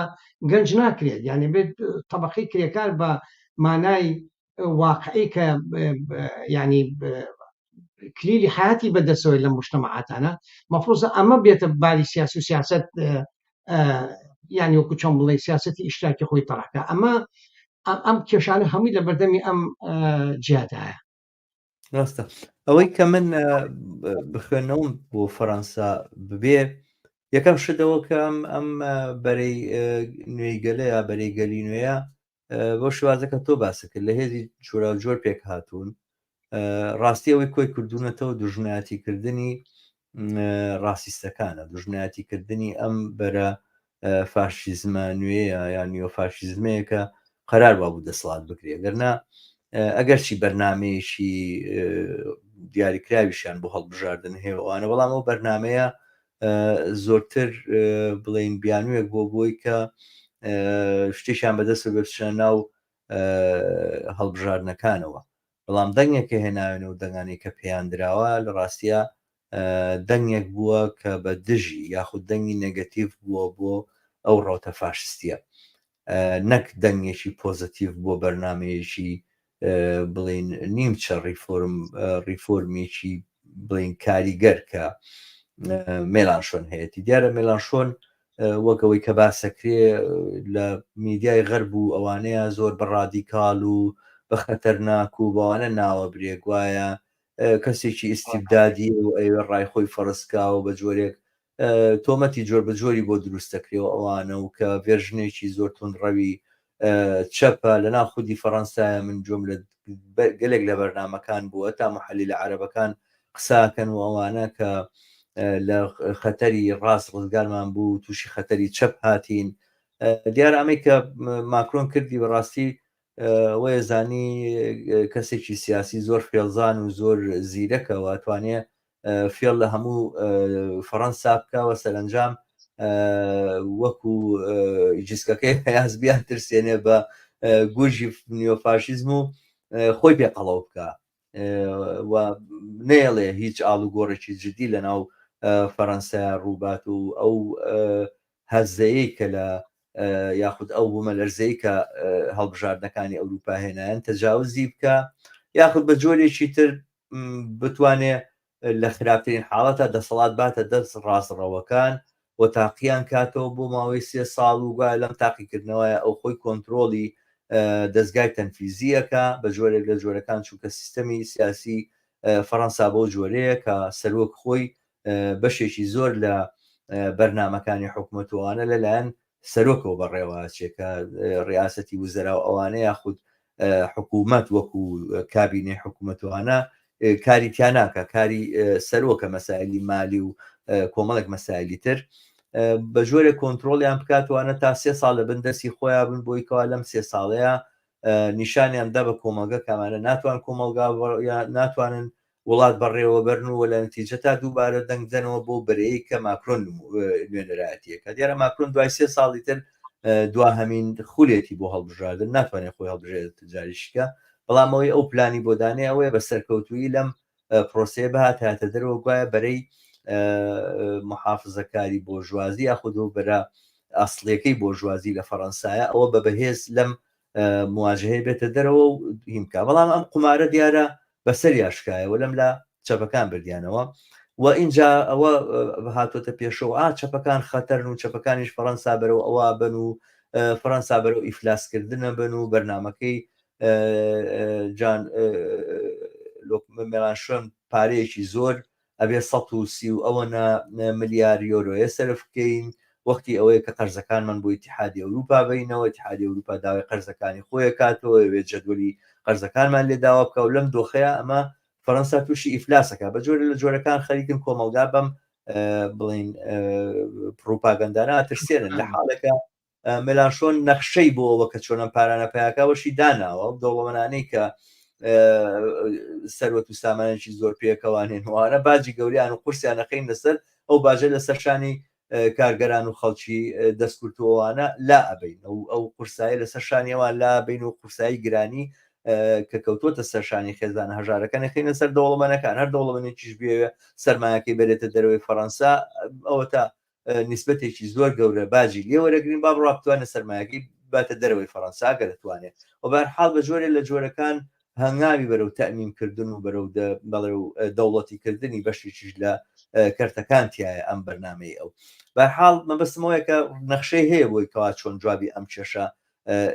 گەنج ناکرێت ینی بێت طبقەی کرێکار بە مانای واقعی کە ینی کلیلی حیاتی بەدەستەوەی لە مجتەمەعاتانە مەفروضە ئەمە بێتە باری سیاسی و سیاست ینی وەکو چۆن بڵێ سیاسەتی ئیشتراکی خۆی تەڕەکە ئەم کێشانە هەمووی لە بەردەمی ئەم جیاتایە
ڕاستە ئەوەی کە من بخوێنەوەم بۆ فەڕەنسا ببێ یەکەم شتەوە کە ئەم بەرەی نوێی گەلەیە بەرەی گەلی نوێیە بۆ شوازەکە تۆ باسەکرد لە هێزی جۆرا و جۆر پێک هاتوون ڕاستی ئەوەی کۆی کردوونەتەوە دوژمنایەتیکردنی ڕاستیستەکانە دوژمنایەتیکردنی ئەم بەرە فاشیزمە نوێیە یان نیۆفاشیزمەیە کە قەرار بوو دەسەڵات بکرێ گەرنا ئەگەرچی بەرنامەیەشی دیاریکراویشیان بۆ هەڵبژاردن هێوانە بەڵام ئەو بەرنمەیە زۆرتر بڵین بیانوێک بۆ بۆی کە شتێکیان بەدەست بچنە ناو هەڵبژاردنەکانەوە بەڵام دەنگێکە هێناوێنەوە دەنگانی کە پێیان دراوە لە ڕاستیە دەنگێک بووە کە بە دژی یاخود دەنگی نێگەتیڤ بووە بۆ ئەو ڕۆتە فاشستیە نەک دەنگێکی پۆزتیڤ بۆ بەرنمەیەکی بڵین نیمچە ریفۆرمێکی بڵین کاریگەر کە مێلانشۆن هەیەی دیارە مێلانشۆن وەکەوەی کە باسەکرێ لە میدیای غەرب و ئەوانەیە زۆر بەڕادیکاڵ و بە خەتەرناک و بەوانە ناوە برێک وایە کەسێکی ئیستیبدادی و ئەوێ ڕایخۆی فەرسکاوە بە جۆرێک تۆمەتی جۆر بە جۆری بۆ دروستەکرێەوە ئەوانە و کە ڤێژنێکی زۆر تونڕەوی چەپە لە ناو خودی فەڕەنسایە من جۆم لە گەلێک لە بەرنمەکان بووە تا محەلی لە عەرەبەکان قساکەن و ئەوانە کە لە خەتەری ڕاست ڕزگارمان بوو تووشی خەتەری چەپ هاتین دیار ئەمەی کە ماکرۆن کردی بەڕاستی وەیە زانی کەسێکی سیاسی زۆر فێڵزان و زۆر زیرەکەوە توانێ فێڵ لە هەموو فەڕەنسا بکەوە سەرنجام وەکو جیسکەکەی حزبیان ترسێنێ بە گورژی نیۆفاشیزم و خۆی پێقەڵەو بکە و نێڵێ هیچ ئاڵوگۆڕێکی جدی لە ناو فەڕەنسا ڕووبات و ئەو هەزەیە کە لە یاخود ئەو بوومە لەرزەی کە هەڵبژاردنەکانی ئەوروپا هێنایەن تەجاوزی بکە یاخود بە جۆرێکی تر بتوانێ لە خراپترین حاڵەتە دەسەڵات باتە دەست ڕاستڕەوەکان و تاقییان کاتەوە بۆ ماوەی 3 ساڵ و گوایە لەم تاقیکردنەوەی ئەو خۆی کۆنتترۆلی دەستگای تەنفیزیەکە بە جۆرێک لە جۆرەکان چونکە سیستەمی سیاسی فەڕەنسا بۆ جۆرەیە کە سەرۆک خۆی بەشێکی زۆر لە بەرنمەکانی حکوومەتوانە لەلایەن سەرۆکەوە بەڕێوەچێکە ڕیاسەتی وزەرا و ئەوانە یاخود حکوومەت وەکو کابینێ حکوومەتوانە کاری تیاناکە کاری سەرۆکە مەسائلی مالی و کۆمەڵێک مەسائلی تر بە جۆرە کۆنتترۆلیان بکاتوانە تا 3 ساڵ لە بندەسی خۆیان بن بۆی کەوا لەم 3 ساڵەیە نیشانیاندا بە کۆمەلگە کامانە ناتوان کۆمەلگا ناتوانن وڵات بەڕێوە بەرن و لە نتیجە تا دووبارە دەنگدەنەوە بۆ بەرەیە کە ماکرۆن نوێنەرایەتیەکە دیارە ماکرۆن دوای 3 ساڵی تر دوا هەمین خولێتی بۆ هەڵبژاردن ناتوانێت خۆی هەڵبژێت جاریشکە بەڵام ئەوەی ئەو پلانی بۆ دانێ ئەوەیە بە سەرکەوتوی لەم پرۆسێ بەهات هاتە دەرەوە گوایە بەرەی محافزەکاری بۆ ژوازی یاخود و بەرە ئەسڵیەکەی بۆ ژوازی لە فەڕەنسایە ئەوە بە بەهێز لەم مواجهەیە بێتە دەرەوە و هیمکە بەڵام ئەم قمارە دیارە بەسەر یاشکایەوە لەم لە چەپەکان بردیانەوە و اینجا ئەوە هاتۆتە پێشەوە چەپەکان خەتەرن و چەپەکانیش فەڕەنسا بەرەو ئەوە بن و فەڕەنسا بەرەو ئیفلاسکردنە بن و بەرنمەکەی جان مێلانشۆن پارەیەکی زۆر ئەبێ 130 و ئەوە ملیار یۆرۆیە سەرف بکەین وەختی ئەوەیە کە قەرزەکانمان بۆ ئیتحادی ئەوروپا بینەوە ئیتحادی ئەوروپا داوای قەرزەکانی خۆیە کاتەوە وێت جەدوەلی قەرزەکانمان لێداوە بکە و لەم دۆخەیە ئەمە فەڕەنسا تووشی ئیفلاسەکە بە جۆرە لە جۆرەکان خەریکن کۆمەلگا بەم بڵین پروپاگەندانە ترسێنن لە حاڵێکە مێلانشۆن نەخشەی بۆ ئەوە کە چۆنە پارانە پیاکەوەشی داناوە دەوڵەمەانەی کە سەروەت و سامانێکی زۆر پێکەوانێنوانە باجی گەوریان و قورسیانەکەین لەسەر ئەو باژە لە سەرشانی کارگەران و خەڵکی دەستکورتووانە لا ئەبین ئەو قورسایی لە سەرشانیەوان لا بین و قورسایی گرانی کە کەوتۆتە سەرشانی خێزان هەژارەکە نەخینە سەر دەوڵەمەنەکان هەر دەوڵەمەنێکیش بێوێ سەرمایەکەی بێتە دەرەوەی فەڕەنسا ئەوە تا نیسبەتێکی زۆر گەورە باجی لێوەرەگرین با بڕابتوانە سەرمایەکەی باتە دەرەوەی فەڕەنسا گە دەتوانێت و بەرحاڵ بە جۆرێ لە جۆرەکان هەنگاوی بەرەو تەمینکردن و بەرەو دەوڵەتیکردنی بەشێکیش لە کەرتەکانتیایە ئەم بەرنامەی ئەو بەرحاڵ مەبەستمەوەیە کە نەخشەی هەیە بۆی کەوا چۆن جوابی ئەم کێشە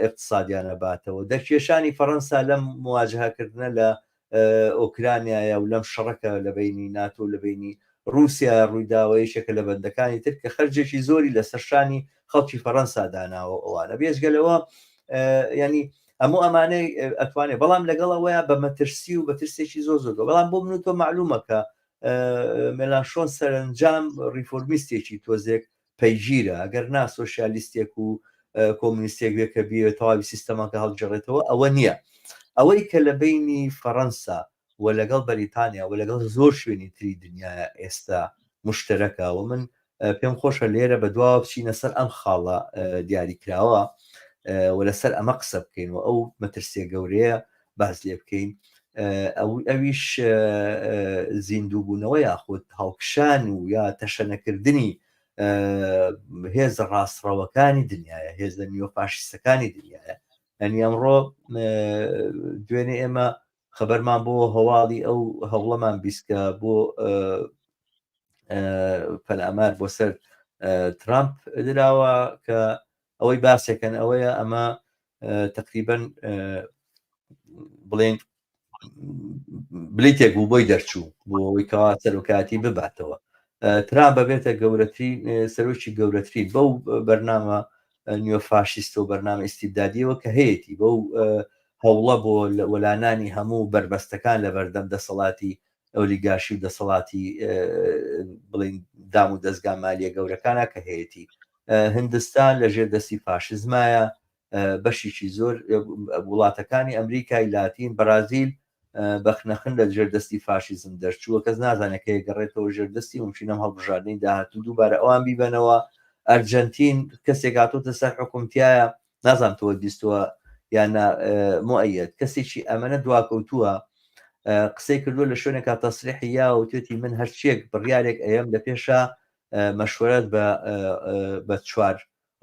اقتصادیانە باتەوە دەرکێشانی فەڕەنسا لەم مواجهەکردنە لە ئۆکرانیایە و لەم شەڕەکە لە بینی ناتۆ لە بینی رووسیا ڕوویداوەیەشێکە لە بەندەکانی تر کە خەرجێکی زۆری لە سەرشانی خەڵکی فەڕەنسا داناوە ئەوانە بێژگەلەوە ینی هەموو ئەمانەی ئەتوانێت بەڵام لەگەڵەوەیە بە مەترسی و بە ترسێکی زۆر زۆرگە بەڵام بۆ من تۆ معلومەکە مێلانشۆن سەرنجام ریفۆرمیستێکی تۆزێک پەیگیرە ئەگەر نا سۆشیالیستێک و کۆمونیستێک بێ کە بیێ تەواوی سیستەمەکە هەڵگەڕێتەوە ئەوە نییە ئەوەی کە لە بینی فەڕەنسا و لەگەڵ بەریتانیا و لەگەڵ زۆر شوێنی تری دنیاە ئێستا مشتەرەکە و من پێم خۆشە لێرە بە دواوە بچینە سەر ئەم خاڵە دیاریکراوە و لەسەر ئەمە قسە بکەین و ئەو مەترسیە گەورەیە باز لێ بکەین ئەویش زیندووبوونەوە یاخود هەڵکشان و یا تەشەنەکردنی هێزە ڕاستڕەوەکانی دنیاە، هێزە نیۆفاشیستەکانی دنیاە. ئەنی ئەمڕۆ دوێنێ ئێمە خەبەرمان بۆ هەواڵی ئەو هەوڵەمان بیستکە بۆ پەلامار بۆ سەر ترامپ دراوە کە ئەوەی باسێکن ئەوەیە ئەمە تقریبەن بڵێن بلیتێک بوو بۆی دەرچوو بۆ ئەوەی کەوا سەرۆکاتی بباتەوە. ترامپ بەبێتە گەورەترین سەرۆکی گەورەترین بەو بەرنامە نیۆفاشیستە و بەرنامە ئیستیبدادیەوە کە هەیەی بەو هەوڵە بۆ وەلانانی هەموو بربەستەکان لە بەردەم دەسەڵاتی ئۆلیگارشی و دەسەڵاتی بڵین دام و دەستگا مالیە گەورەکانە کە هەیەی. هندستان لە ژێر دەستی فاشزمایە، بەشیکی زۆر وڵاتەکانی ئەمریکای لاتین، بەرازیل بەخنەخن لە ژێردەستی فاشیزم دەرچووە، کەس نازانێت کە گەڕێتەوە ژێردەستی ومچینەم هەڵبژاردننی داهاتوو دووبارە ئەوان بیبەنەوە. ئەرجەنتین کەسێک هاتۆتە سەر حکومتیایە، نازانتەوە دیستووە یان مؤەیەد، کەسێکی ئەمەنە دواکەوتووە، قسەی کردووە لە شوێنێکا تەسریحی یا و توێتی من هەرچیەک بڕیارێک ئەم لە پێشە مەشورەت بە چوار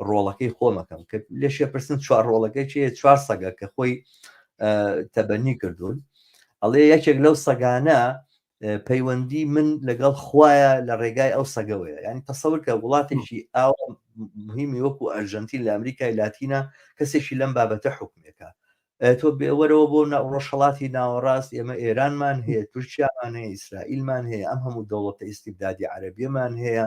ڕۆڵەکەی خۆمەکەم کە لێشێ پرسن چوار ڕۆڵەکەی چێ 4 سەگە کە خۆی تەبەنی کردوون. ئەڵێ یەکێک لەو سەگانە پەیوەندی من لەگەڵ خوایە لە ڕێگای ئەو سەگەوەیە. ینی تەسەور کە وڵاتێکی ئاو مهمی وەکو ئەرژەنتین لە ئەمریکای لاتینە کەسێکی لەم بابەتە حکومێکە. تۆ بێوەرەوە بۆ ڕۆژهەڵاتی ناوەڕاست ئێمە ئێرانمان هەیە، تورکیامان هەیە، ئیسرائیلمان هەیە، ئەم هەموو دەوڵەتە ئیستیبدادی عەرەبیەمان هەیە،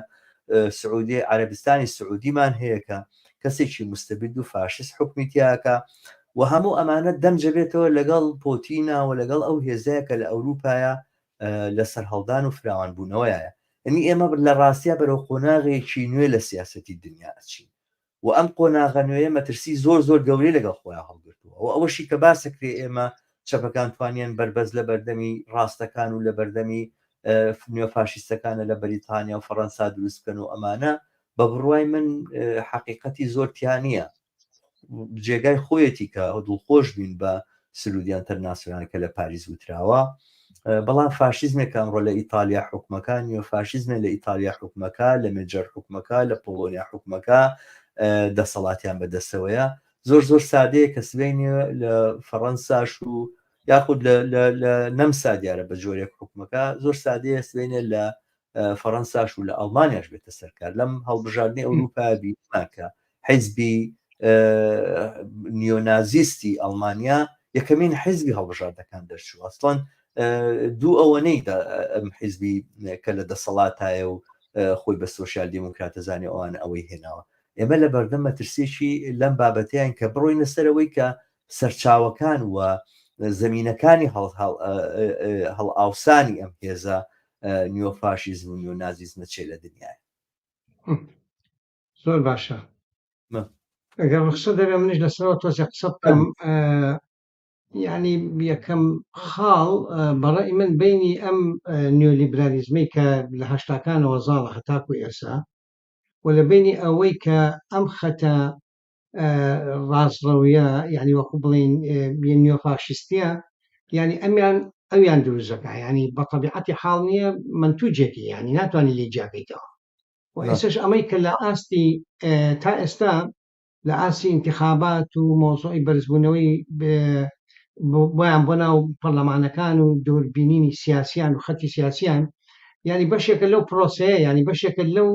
سعودی عەرەبستانی سعودیمان هەیە کە کەسێکی مستەبید و فاشست حکومیتیاکە و هەموو ئەمانە دەمجەبێتەوە لەگەڵ پۆتیناوە لەگەڵ ئەو هێزەیە کە لە ئەوروپایە لەسەر هەڵدان و فراوان بوونەوەیە. ئەنی ئێمە لە ڕاستیا بەرەو قۆناغێکی نوێ لە سیاسەتی دنیا ئەچین و ئەم قۆناغە نوێیە مەترسی زۆر زۆر گەورەی لەگەڵ خۆیان هەڵگرتووە و ئەوەشی کە باسەکرێ ئێمە چەپەکان توانیان بربەز لە بەردەمی ڕاستەکان و لە بەردەمی نیۆفاشیستەکانە لە بەریتانیا و فەڕەنسا دروست بکەن و ئەمانە بە بڕوای من حەقیقەتی زۆرتیانە جێگای خۆیەتی کە دڵخۆش بین بە سرودی ئینتەرناسیۆنال کە لە پاریس وتراوە. بەڵام فاشیزمێک ئەمڕۆ لە ئیتالیا حکومەکە، نیۆفاشیزمێ لە ئیتالیا حکومەکە، لە مێجەر حکومەکە، لە پۆڵۆنیا حکومەکە دەسەڵاتیان بەدەستەوەیە. زۆر زۆر سادەیە کە سبەینێ لە فەڕەنساش و یاخود لە نەمسا دیارە بە جۆرێک حکومەکە زۆر سادەیە سبەینێ لە فەڕەنساش و لە ئەڵمانیاش بێتە سەرکار. لەم هەڵبژاردننی ئەوروپا بیماکە حیزبی نیۆنازیستی ئەڵمانیا یەکەمین حیزبی هەڵبژاردەکان دەرچوو. ئەسڵەن دوو ئەوەنەی ئەم حیزبی کە لە دەسەڵاتایە و خۆی بە سۆشیال دیموکراتە زانێ ئەوان ئەوەی هێناوە. ئێمە لە بەردەم مەترسیێکی لەم بابەتیان کە بڕۆینە سەرەوەی کە سەرچاوەکان و زەمینەکانی هەڵ ئاوسانی ئەم هێزە نیۆفاشیزم و نیۆنازیزمە چێ لە دنیاە.
زۆر باشە. ئەگەر ڕخسە دەبێ منیش لەسەرەوە تۆزێ قسە بکەم. یعنی یەکەم خاڵ بەڕای من بینی ئەم نیۆلیبرالیزمەی کە لە هەشتاکانەوە زاڵە هەتاکو ئێسا و لە بینی ئەوەی کە ئەم خەتە ڕاستڕەویە یعنی وەکو بڵین نیۆفاشیستیە یعنی ئەویان دروستەکە ینی بە تەبیعەتی حاڵ نییە منتوجێکی ینی ناتوانانی لێ جیاگەیتەوە و ئێسش ئەمەی کە لە ئاستی تا ئێستا لە ئاسی انتخابات و مۆزۆی بەرزبوونەوەی بۆیان بۆ ناو پەرلەمانەکان و دوربینینی سیاسیان و خەتی سیاسیان ینی بەشێکە لەو پرۆسەیە ینی بەشێکە لەو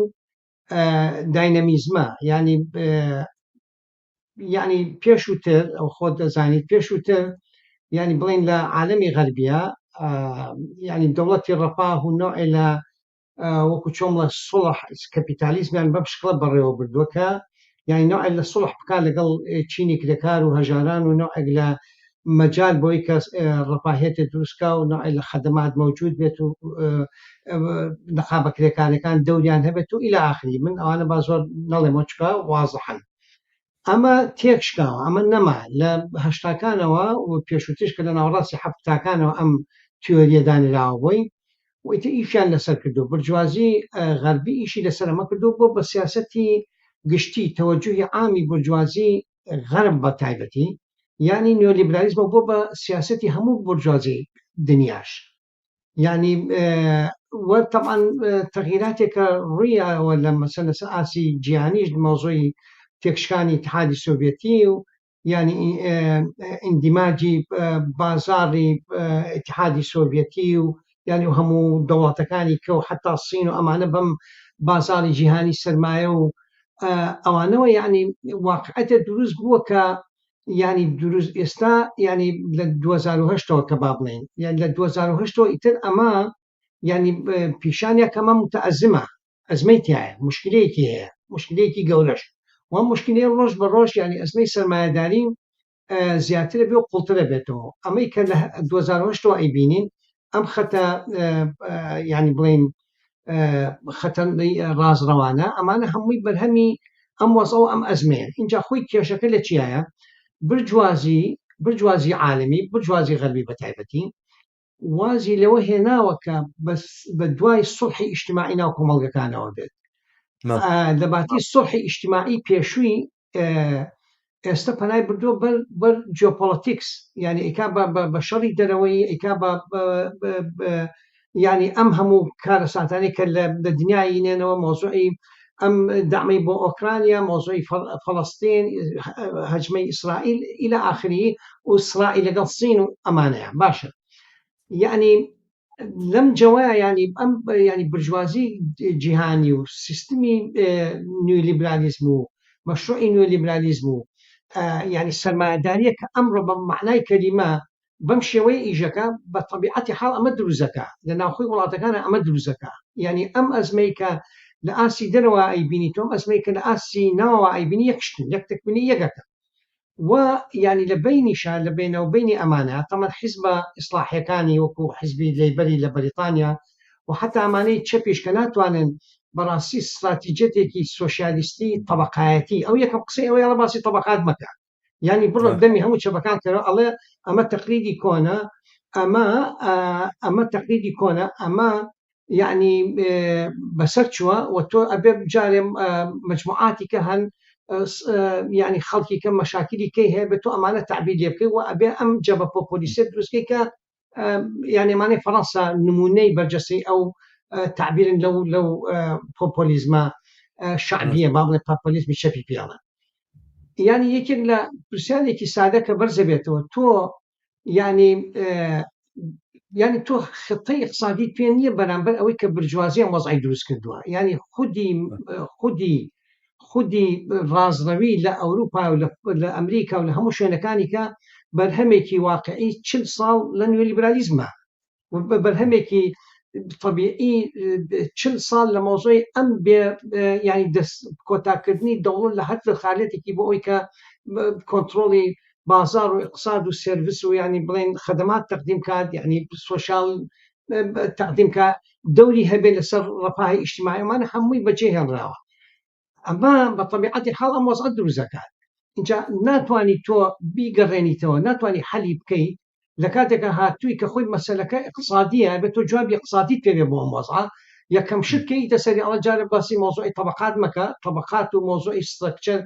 داینەمیزمە ینی پێشووتر ئەو خۆت دەزانیت پێشووتر ینی بڵین لە عالەمی غەربیە ینی دەوڵەتی ڕەپاه و نوعی لە وەکو چۆم لە سوڵح کەپیتالیزمیان بەم شکڵە بەڕێوە بردووەکە یعنی نوعی لە سوڵح بکات لەگەڵ چینی کرێکار و هەژاران و نوعێک لە مەجال بۆی کە ڕەپاهێتە دروستکە و نوعی لە خەدەمات مەوجود بێت و نەقابە کرێکارەکان دەوریان هەبێت و ئیلا ئاخری من ئەوانە با زۆر نەڵێمە چکە وازەحن. ئەمە تێکشکاوە ئەمە نەما لە هەشتاکانەوە و پێشووتش کە لە ناوەڕاستی حەفتاکانەوە ئەم تیۆریە دانراوە بووی وئیتە ئیشیان لەسەر کردو برجوازی غەربی ئیشی لەسەر ئەمە کردو بۆ بە سیاسەتی گشتی تەوەجوهی عامی برجوازی غەرب بە تایبەتی ینی نیۆلیبرالیزمە بۆ بە سیاسەتی هەموو برجوازی دنیاش ینی وطبعا تغييراتك الرؤية ولا مثلا سآسي جيانيش موضوع تكشكاني الاتحاد السوفيتي يعني اندماجي بازاري اتحادي سوفيتي يعني وهم دولة كاني كو حتى الصين وأمانة بم بازاري جهاني سرماية أوانوا يعني واقعة دروز بوكا يعني دروز استا يعني ل2008 كبابلين يعني ل2008 إتر أما يعني پیشانیا کەمە متەئەزمە ئەزمەیتیایە مشکلەیەکی مشکلەیەکی گەورەش وام مشکلەی ڕۆژ بە ڕۆژ يعني ئەزمەی سەرمایەداری زیاترە بێ و قوڵترە بێتەوە ئەمەی کە لە 2008 ئەیبینین ئەم خەتە يعني بڵین خەتە ڕازڕەوانە ئەمانە هەمووی بەرهەمی ئەم وەزە و ئەم ئەزمەیە اینجا خۆی کێشەکە لە چیایە برجوازی عالمی برجوازی غەربی بەتایبەتی وازی لەوە هێناوە کە بە دوای سڵحی ئیجتیماعی ناو کۆمەڵگەکانەوە بێت لەباتی سڵحی ئیجتیماعی پێشووی ئێستا پەنای بردووە بەر جیۆپۆلیتیکس یعنی ئیکا بە شەڕی دەرەوەی ئیکا یعنی ئەم هەموو کارە ساتانەی کە لە دنیای نێنەوە مۆزوعی ئەم داعمی بۆ ئۆکرانیا مۆزوعی فەڵەستین هەجمەی ئیسرائیل إلى آخره و ئیسرائیل لەگەڵ سین و ئەمانەیە باشە يعني لم جوايا يعني برجوازي جهاني وسيستمي نيوليبراليزم مشروع نيوليبراليزم يعني السرمایه‌داری كأمر بمعنى كلمة بمشي إيجاكا بطبيعة حال أمد زكاة لأن أخوي ولا كان أمد زكاة يعني أم أزميكا لآسي دروا أي بينيتهم أزميكا لآسي نوا أي بيني يكشتن يكتك بني يجاكا ويعني لبينشا لبينه وبين أمانة طبعا حزب إصلاحي كاني وكو حزبي ليبري لبريطانيا وحتى أماني تشبيش كانت وانن براسي استراتيجيتي سوشياليستي طبقاتي أو يكب قصي أو يلا باسي طبقات مكة يعني برا دمي هم شبكات كانوا الله أما تقليدي كونا أما تقليدي كونا أما يعني بسرتشوا وتو أبي جاري مجموعاتي كهن يعني خلقي كم مشاكلي كي هي بتو أمانة تعبير يبكي وأبي أم جاب بوبوليسيت روسكي ك يعني ماني فرنسا نموني برجسي أو تعبير لو بوبوليزم شعبية ما بني بوبوليزم شفي بيانا يعني يمكن لا برسالة كي ساعدة كبرز بيته تو يعني يعني تو خطي اقتصادي بينية برامبر أو كبرجوازية وضعي دروس كدوا يعني خودی رازنەوی لە ئەوروپا و لە ئەمریکا و لە هەموو شوێنەکانیکە بەرهەمێکی واقعی 40 ساڵ لە نیۆلیبرالیزمە بەرهەمێکی طبیعی 40 ساڵ لە مۆزۆی ئەم ینی کۆتاکردنی دەوڵەت لە هەر خالێتێکی بۆ ئەوی کە کۆنتڕۆڵی بازار و اقتصاد و سێرڤیس و ینی بڵێن خەدەمات تەقدیم کات یعنی سۆشیال تەقدیم کە دەوری هەبێت لەسەر ڕەپاهی ئیجتیماعیمانە هەمووی بەجێهێڵراوە أما بطبيعة الحال أم وضع زكاة إنجا ناتواني تو بيقريني تو ناتواني حلي بكي لكاتك هاتوي كخوي مسألة اقتصادية بتو جواب اقتصادي تبي بو موضع يا كم شركة يتسري على جانب باسي موضوع طبقات مكا طبقات وموضوع ستراكشر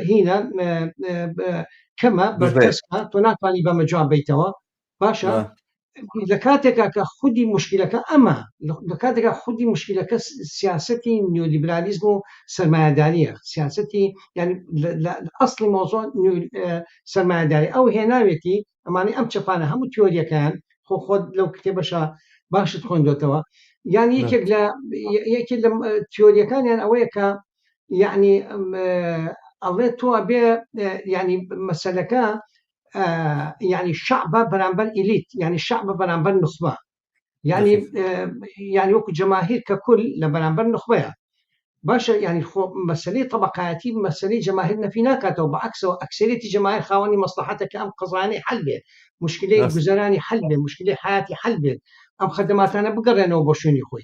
هنا كما برتسكا تو ناتواني بمجواب بيتوا باشا لكاتك كخدي مشكلة أما لكاتك خدي مشكلة سياستي نيوليبراليزم سرمایه‌داریه سياستي يعني الأصل موضوع سرمایه‌داری أو هناويتي أماني أم تشفانا هم تيوريا كان خود لو كتبشا باش تكون دوتوا يعني يكل تيوريا كان يعني أويكا يعني الله تو أبي يعني مسألة يعني الشعب برانبر إليت يعني الشعب برانبر نخبة يعني يعني وكو جماهير ككل لبرانبر نخبة باشا يعني مسألة طبقاتي مسألة جماهيرنا في ناكاتو بعكس أكثرية جماهير خواني مصلحتك أم قزراني حلبة مشكلة جزراني حلبة مشكلة حياتي حلبة أم خدماتنا بقرنا وبشوني خوي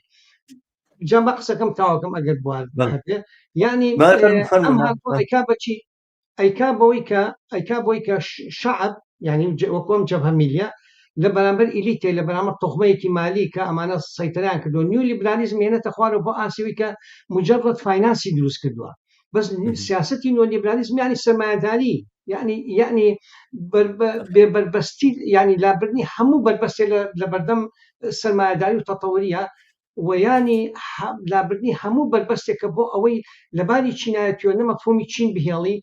جنب قصكم تاوكم أقد بوال يعني أم هالقوة إكابتي أيكابويكا شعب يعني وكم جبهة ميليا لبرامبر إليتي لبرامبر تخميكي مالي كأمانة السيطرة كدو نيوليبراليزم هنا تخوارو بآسيوي كمجرد فاينانسي دروس كدوا بس سياستي نيوليبراليزم يعني السرمایه‌داری يعني بربستي يعني لابرني همو بربستي لبردم سرمایه‌داری وتطورية ويعني لابرني همو بربستي كبو أوي لبالي چینایەتیۆ نەمەفهومی چین بهێڵی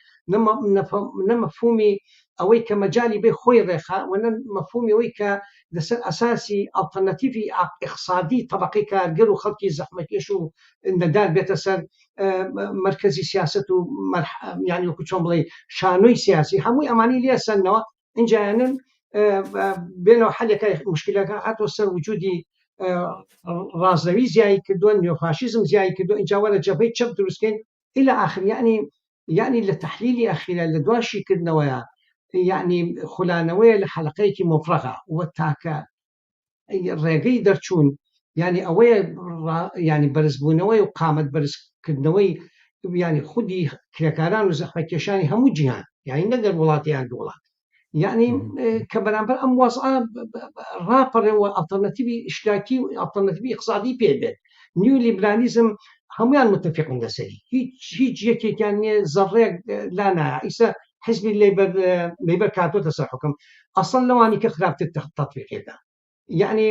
نەمەفهومی ئەوەی کە مەجای بێ خۆی ڕێخا و مەفهومی ئەوەی کە لەسەر ئەساسی ئالتەرنەتیڤی اقتصادی طبقەی کارگەر و خەڵکی زەحمەتکێش و نەدار بێتە سەر مرکزی سیاست و يعني وەکو چۆن بڵێ شانۆی سیاسی هەمووی ئەمانی لێ سەرنەوە اینجایانن بێنەوە حەلێکە مشکلەکە هاتووە سەر وجودی رازنەوی زیایی کردووە نیۆفاشیزم زیایی کردو اینجا وەرە جەبهەی چەپ دروستکەین إلى آخر يعني لتحليل أخيرا لدواشي كدنويا يعني خلانويا لحلقيك مفرغة وتاكا ريقي درچون يعني أويا يعني برزبونوي وقامت برز كدنوي يعني خودي كريكاران وزحمتكشاني همو جيهان يعني نقدر ولاتيان دولات يعني كبرانبر أم وضع رابر والترناتيفي اشتراكي والترناتيفي اقتصادي بيبت نيو ليبراليزم هەمویان متفقن لەسەری هیچ یەکێکیان زەڕێک لا ئیسا حزبی لەیبەر کاتۆتە سەر حکم ئەسڵ لەوانی کە خراپتر تەطبیقێدا یعنی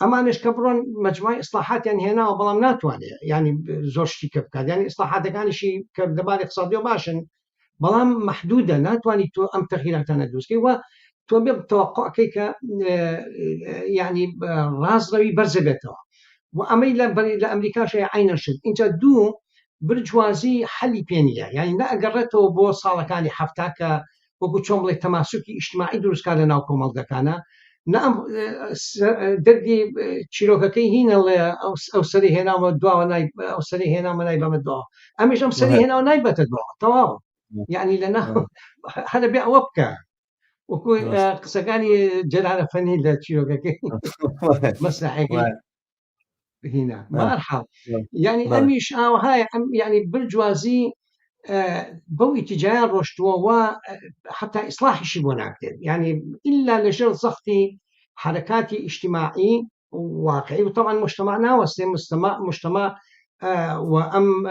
ئەمانش کە بڕۆن مەجموعی ئیسلاحاتیان هێناوە بەڵام ناتوانێت ینی زۆر شتی کە بکات ینی ئیسلاحاتەکانیشی کە دەبارەی اقتصادی و باشن بەڵام محدودە ناتوانانی تۆ ئەم تەغییراتانە دروستکەی وە تۆ بێ تەوەقعەکەی کە ینی ڕازڕەوی بەرزە بێتەوە وأمي لأمريكا شيء عين شد أنت دو برجوازي حلي بينية يعني لا أقرته بو صالة كان حفتاك وقلت شو ملي تماسكي اجتماعي دروس كان ناوكم مالدكانا نعم دردي تشيروكا كي هنا أو سري هنا مدوا ونايب أو سري هنا منايبة مدوا أمي جم سري هنا ونايبة تدوا طواو يعني لنا هذا بيع وبكا وكو قسقاني جلالة فني لا تشيروكا كي مسرحي هنا مرحبا يعني أميش هاي يعني برجوازي بو اتجاه رشدوا وحتى إصلاح شيء بناكتب يعني إلا لجل ضغطي حركاتي اجتماعي وواقعي وطبعا مجتمعنا مجتمع وأم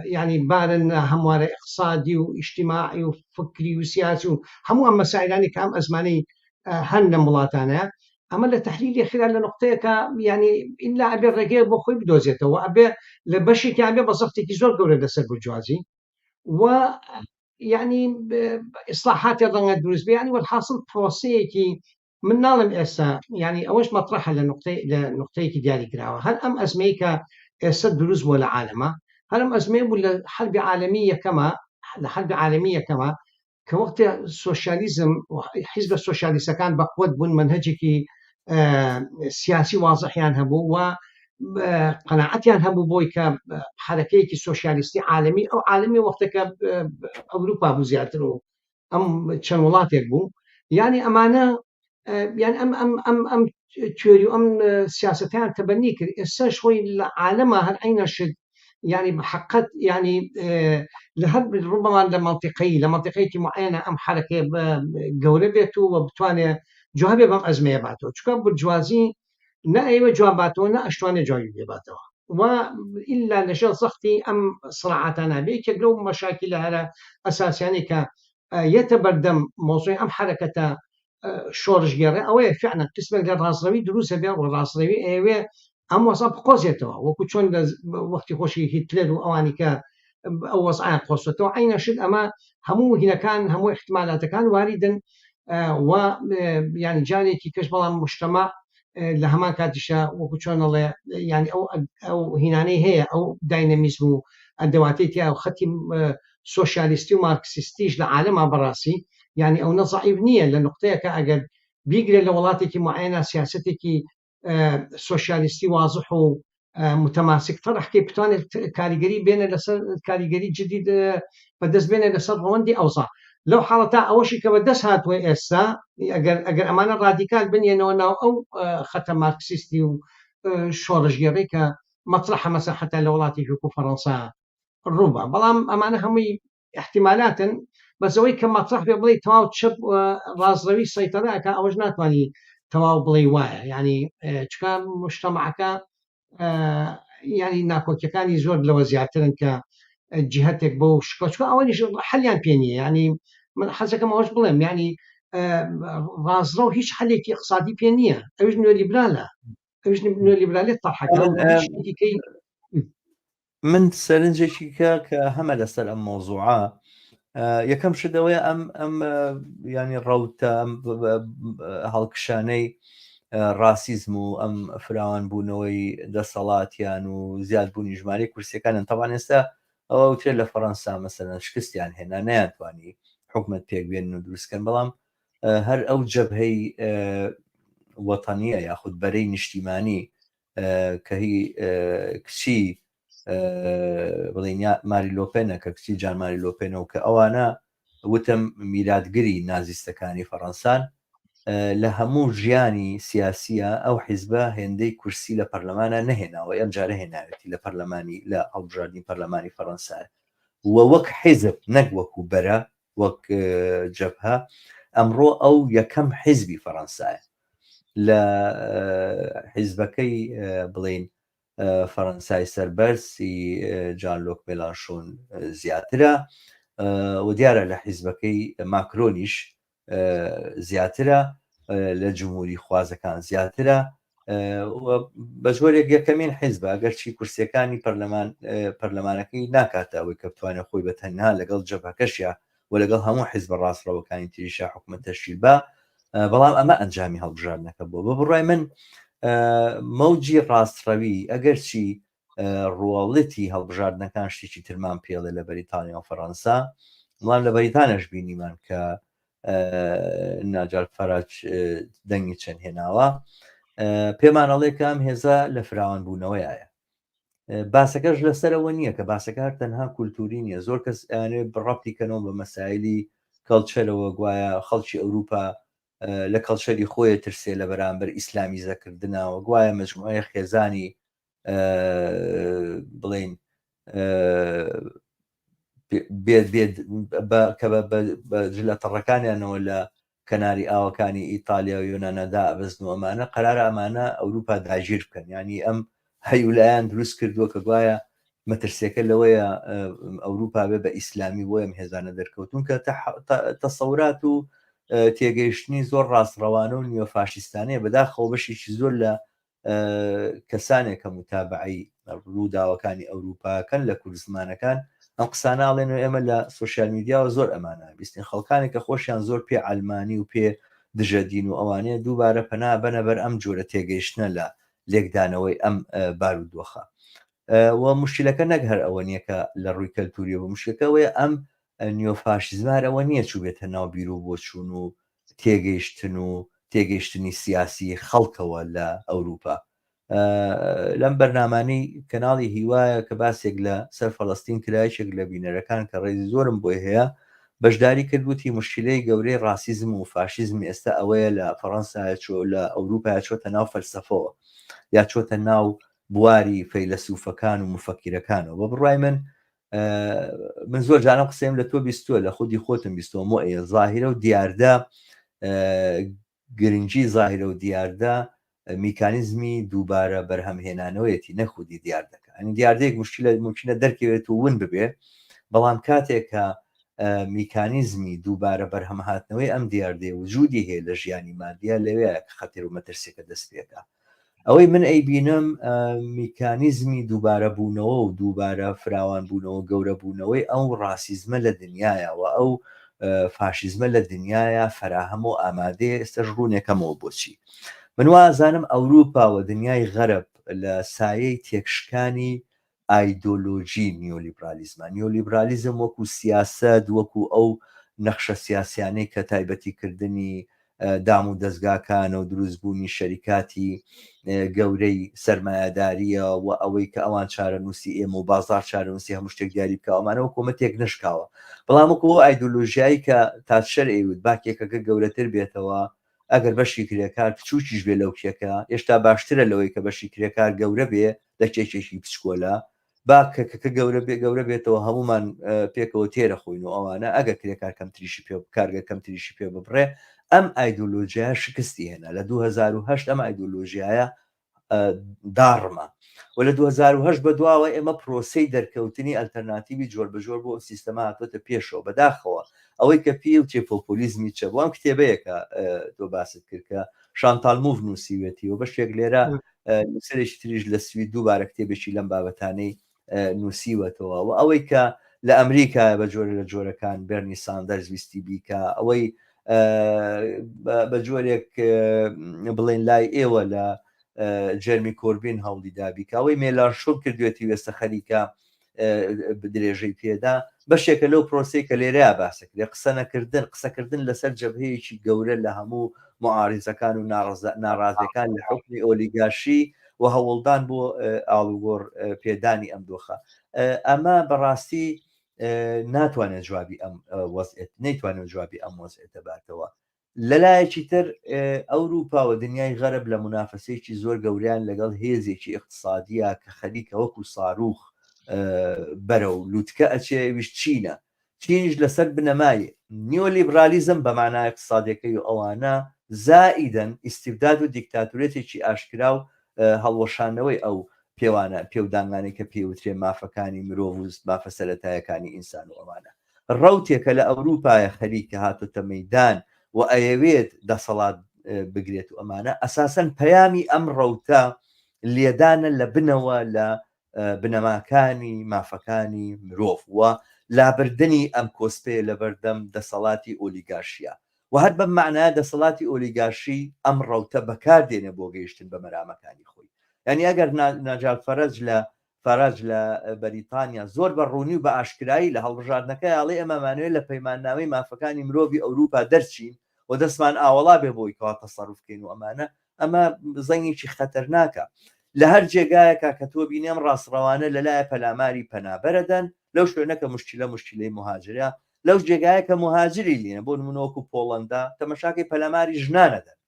يعني بارن هموار اقتصادي واجتماعي وفكري وسياسي هم مسائل يعني كام أزماني هن ملاتانا أما لتحليل خلال نقطيك يعني إلا أبي الرجال بخوي بدوزيته وأبي لبشي كأبي بصفتي كزور قولة لسر برجوازي ويعني إصلاحات يضن الدروس يعني والحاصل بروسيكي من نظام إسا يعني أوش مطرحة لنقطيك ديالي كراوة هل أم أزميك إسا دروس ولا عالمة هل أم أزمي ولا حرب عالمية كما كوقت السوشياليزم حزب السوشياليست كان بقوة بن منهجك سياسي واضح ينهبو وقناعات ينهبو بوي كحركة سوشياليستي عالمي أو عالمي وقتك أوروبا بزيادة أم تشنولات يكبو يعني أمانة يعني أم تيوري أم سياستان تبنيك إسا شوي العالم هالعين شد يعني بحقت يعني لهب ربما لمنطقية معينة أم حركة جوربته وبتواني جوابي بام أزمة باتو چون برجوازي نا أيوة جواباتو نا أشتواني جوابي باتو وإلا لشغل سختي أم صراعاتنا بيك لو مشاكل على أساس يعني ك يتبردم موضوع أم حركة شورج جرى أو فعلا قسم الرازروي دروس بيا والرازروي أيوة أم وصاب قوزيتو وكتشون وقت خوشي هتلر وأواني ك أو وصعان قوسته عين شد أما همو هنا كان همو احتمالات كان واردا ويعني جاني كي كشبه مجتمع لهما كاتشا وكتشون الله يعني أو هناني هي أو ديناميزم الدواتيتي أو ختم سوشياليستي وماركسيستيش لعالم براسي يعني أو نضعيف نية لنقطة كأجل بيجري لولاتك معينة سياستك سوشياليستي واضح متماسك طرح كيف بتوان الكاريجري بين الكاريجري جديد بدس بين الأسر رواندي أوصى لو حالتا أوشي كبدس هات وإسا أجر أمانة راديكال بني أنه أو ختم ماركسيستي وشورج جريكا مطرحة مثلا حتى لولاتي في فرنسا الربع بلام أمانة همي احتمالات بس زوي كم مطرح بيبلي تواو تشب رازروي السيطرة كا أوجنات واني تواو بلي وايا يعني كان مجتمعك يعني ناكو كان يزور لو زيادة ك جهتك بوش كوش أولي شو حليان بيني يعني من حەزەکەم ئەوەش بڵێم یعنی ڕازڕە و هیچ حەلێکی اقتصادی پێ نییە ئەوش نوێلیبرالە ئەوش نوێلیبرالیت تەڵحەکە و هیچ شتێکی
من سەرنجێکی کە هەمە لەسەر ئەم مۆزوعە یەکەم شدەوەی ئەم ینی ڕەوتە ئەم هەڵکشانەی ڕاسیزم و ئەم فراوان بوونەوەی دەسەڵاتیان و زیادبوونی ژمارەی کورسیەکانن تەوان ئێستا ئەوە وترێت لە فەڕەنسا مەسەلەن شکستیان هێنا نەیانتوانی حکومت پێکبێنن و دروستکەن بەڵام هەر ئەو جەبهەی وەتەنیە یاخود بەرەی نیشتیمانی کە هی کچی بڵین ماری لۆپێنە کە کچی جان ماری لۆپێنەوە کە ئەوانە وتم میلادگری نازیستەکانی فەڕەنسان لە هەموو ژیانی سیاسیە ئەو حیزبە هێندەی کورسی لە پەرلەمانە نەهێناوە ئەم جارە هێناوێتی لە پەرلەمانی لە هەڵبژاردننی پەرلەمانی فەڕەنسا وە وەک حیزب نەک وەکو بەرە وەک جەبهە ئەمڕۆ ئەو یەکەم حیزبی فەڕەنسایە لە حیزبەکەی بڵین فەڕەنسای سەربەرسی جان لۆک مێلانشۆن زیاترە و دیارە لە حیزبەکەی ماکرۆنیش زیاترە لە جمهوری خوازەکان زیاترە بە جۆرێک یەکەمین حیزبە گەرچی کورسیەکانی پەرلەمانەکەی ناکاتە ئەوەی کە بتوانێت خۆی بە تەنها لەگەڵ جەبهەکەشە و لەگەڵ هەموو حیزبە ڕاستڕەوەکانی تریشا حکومەت تەشکیل بە بەڵام ئەمە ئەنجامی هەڵبژاردنەکە بۆ بە بڕای من مەوجی ڕاستڕەوی ئەگەرچی ڕۆڵەتی هەڵبژاردنەکان شتێکی ترمان پێڵێ لە بەریتانیا و فەڕەنسا وڵام لە بەریتانیاش بینیمان کە ناجار فەراج دەنگی چەند هێناوە پێمانەڵێ کە ئەم هێزە لە فراوان بوونەوەیە باسەکەش لەسەرەوە نییە کە باسەکە هەر تەنها کولتوری نییە زۆر کەس ئەوانێ بڕەپیکەنەوە بە مەسایلی کەڵچەرەوە گوایە خەڵکی ئەوروپا لە کەڵچەری خۆیە ترسێ لە بەرامبەر ئیسلامیزەکردنەوە گوایە مجموعەیە خێزانی بڵین لە تەڕەکانیانەوە لە کەناری ئاوەکانی ئیتالیا و یۆنانەدا بەزن و ئەمانە قەرارە ئەمانە ئەوروپا داگیر بکەن ینی ئەم هەیولایان دروست کردووە کە گوایە مەترسیەکە لەوەیە ئەوروپا بێ بە ئیسلامی بۆ ئەم هێزانە دەرکەوتون کە تەسەورات و تێگەیشتنی زۆر ڕاستڕەوانە و نیۆفاشیستانەیە بەداخەوە بەشێکی زۆر لە کەسانێک کە متابعی ڕووداوەکانی ئەوروپاکەن لە کوردستانەکان ئەم قساناڵێن و ئێمە لە سوۆشیال میدیاوە زۆر ئەمانە بیستین خەڵکانی کە خۆشیان زۆر پێ ئالمانی و پێ دژەدین و ئەوانەیە دووبارە پەنا بەنەبەر ئەم جۆرە تێگەیشتنە لە لێکدانەوەی ئەم بارودۆخە و مشکلەکە نەک هەر ئەوە نییە کە لە ڕووی کەلتوریەوە مشکەکەوەیە ئەم نیۆفاشیزمارەوە نییە چوبێتە ناو بیر و بۆچوون و تێگەیشتن و تێگەیشتنی سیاسی خەڵکەوە لە ئەوروپا لەم بەرنامانەی کەناڵی هیوایە کە باسێک لە سەر فەڵەستین کرایشێک لە بینەرەکان کە ڕێزی زۆرم بۆی هەیە بەشداری کردوتی مشکلەی گەورەی ڕاسیزم و فاشیزم ئێستا ئەوەیە لە فەڕەنسا لە ئەوروپا چۆتە ناو فەلسەفەوە یا چۆتە ناو بواری فەیلسوفەکان و مفەکیرەکانەوە بە بڕای من زۆر جانم قسەیم لە تۆ بیستووە لە خودی خۆتم بیستەوە مۆ زاهیرە و دیاردە گرنگی زاهیرە و دیاردە میکانیزمی دووبارە بەرهەمهێنانەوەیەتی نەخودی دیار دەکات ئەنی دیاردەیەک ممکنە دەرکەوێت و ون ببێ بەڵام کاتێک کە میکانیزمی دووبارە بەرهەمهاتنەوەی ئەم دیاردەیە وجودی هەیە لە ژیانی مادیە لەوەیە کە خەتێر و مەترسێکە دەست پێکە ئەوەی من ئەیبینم میکانیزمی دووبارە بوونەوە و دووبارە فراوان بوونەوە گەورە بوونەوەی ئەو ڕاسیزمە لە دنیاە و ئەو فاشیزمە لە دنیاە فراهەم و ئامادەیە ئێستش ڕوونێکەمەوە بۆچی من وازانم ئەوروپا و دنیای غەرب لە سایەی تێکشکانی ئایدۆلۆژی نیۆلیبرالیزمە نیۆلیبرالیزم وەکو سیاسەت وەکو ئەو نەخشە سیاسیانەی کە تایبەتیکردنی دام و دەستگاکانە و دروستبوونی شەریکاتی گەورەی سەرمایهداریە و ئەوەی کە ئەوان چارەنووسی ئێمە و بازار چارەنووسی هەموو شتێک دیاری بکە ئەمانەوە کۆمەتێک نشکاوە بەڵام وەکو ئایدۆلۆژیایی کە تاشەر ئەیوت باکێکەکە گەورەتر بێتەوە ئەگەر بەشی کرێکار بچووکیش بێ لەو کێکە هێشتا باشترە لەوەی کە بەشی کرێکار گەورە بێ لە کێکێکی بچکۆلە با کەکە گەورە بێتەوە هەمومان پێکەوە تێرە خۆین و ئەوانە ئەگە کرێکار کەمتریشی پێ کارگە کەمتریشی پێ ببڕێ ئەم ئایدۆلۆژیە شکستی هێنا لە 2008 ئەم ئایدۆلۆژیایە داڕمە و لە 2008 بەدواوە ئێمە پرۆسەی دەرکەوتنی ئەلتەرناتیوی جۆر بەجۆر بۆ سیستەما هاتوۆتە پێشەوە بەداخەوە ئەوەی کە پێ و تێپۆپۆلیزمی چە بۆ ئەم کتێبەیەکە تۆ باست کرد کە شانتال موڤ نووسیوێتی و بەشێک لێرە نووسەرێکی تریش لە سوید دووبارە کتێبێکی لەم بابەتانەی نووسیوەتەوە و ئەوەی کە لە ئەمریکا بە جۆرە لە جۆرەکان بەرنی ساندەرز ویستی بیکە ئەوەی بە جۆرێک بڵێن لای ئێوە لە جەرمی کۆربین هەوڵی دابیکە ئەوەی مێلارشۆ کردوێتی وێستە خەریکە بدرێژەی پێدا بەشێکە لەو پرۆسی کە لێرەیە باسەکرێ قسەکردن لەسەر جەبهەیەکی گەورە لە هەموو معارزەکان و ناڕازەکان لە حکمی ئۆلیگارشی و هەوڵدان بۆ ئاڵوگۆڕ پێدانی ئەم دۆخە ئەمە بەڕاستی ناتوانێت جوابی ئەم وەزعێت نەیتوانێت جوابی ئەم وەزعێتە باتەوە لەلایەکی تر ئەوروپا و دنیای غەرب لە منافەسەیەکی زۆر گەوریان لەگەڵ هێزێکی اقتصادیە کە خەریکە وەکو ساروخ بەرە و لووتکە ئەچێ ویش چینە چینش لەسەر بنەمای نیۆلیبرالیزم بە مانای اقتصادەکەی و ئەوانە زائیدەن ئیستیبداد و دیکتاتورێتێکی ئاشکرا و هەڵوەشانەوەی ئەو پێوانە پێودانگانی کە پێوترێ مافەکانی مرۆڤ و مافە سەرەتایەکانی ئینسان و ئەوانە ڕەوتێکە لە ئەوروپایە خەریکە هاتوتە مەیدان و ئەیەوێت دەسەڵات بگرێت و ئەمانە ئەساسەن پەیامی ئەم ڕەوتە لێدانە لە بنەوە لە بنەماکانی مافەکانی مرۆڤ وە لابردنی ئەم کۆسپێ لە بەردەم دەسەڵاتی ئۆلیگارشیە و هەر بەم معنای دەسەڵاتی ئۆلیگارشی ئەم ڕەوتە بەکاردێنێ بۆ گەیشتن بە مەرامەکانی خۆی یعنی ئەگەر ناجار فەرەج لە بەریتانیا زۆر بە ڕوونی و بە ئاشکرایی لە هەڵبژاردنەکەی ئاڵێ ئەمەمانوێت لە پەیماننامەی مافەکانی مرۆڤی ئەوروپا دەرچین و دەستمان ئاوەڵا بێ بۆی کەوا تەسەڕوفکەین و ئەمە زەنگێکی خەتەرناکە لە هەر جێگایەکە کە تۆ بینێم ڕاستڕەوانە لەلایە پەلاماری پەنابەرەدەن لەو شوێنەکە مشکلەی مهاجرە لەو جێگایەکە مهاجری لێنە بۆ نمونەوەکو پۆڵەندا تەمەشاکەی پەلاماری ژنانەدەن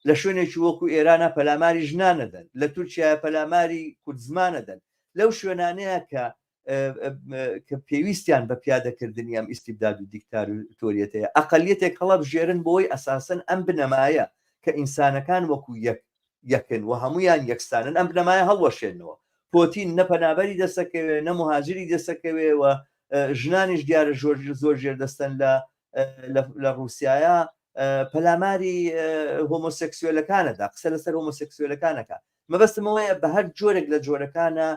لە شوێنێکی وەکو ئێرانە پەلاماری ژنانەدەن لە تورکیا پەلاماری کوردزمانەدەن لەو شوێنانەیە کە پێویستیان بە پیادەکردنی ئەم ئیستیبداد و دیکتاتۆریەتەیە ئەقەلیەتێک هەڵەبژێرن بۆی ئەساسەن ئەم بنەمایە کە ئینسانەکان وەکو یەکن و هەمویان یەکستانن ئەم بنەمایە هەڵوەشێنەوە پۆتین نە پەنابەری دەسەکەوێ نە مهاجری دەسەکەوێ و ژنانیش دیارە زۆر ژێردەستن لە رووسایە پەلاماری هۆمۆسێکسوێلەکانەدا قسە لەسەر هۆمۆسێکسوێلەکانەکە مەبەستمەوەیە بە هەر جۆرێک لە جۆرەکانە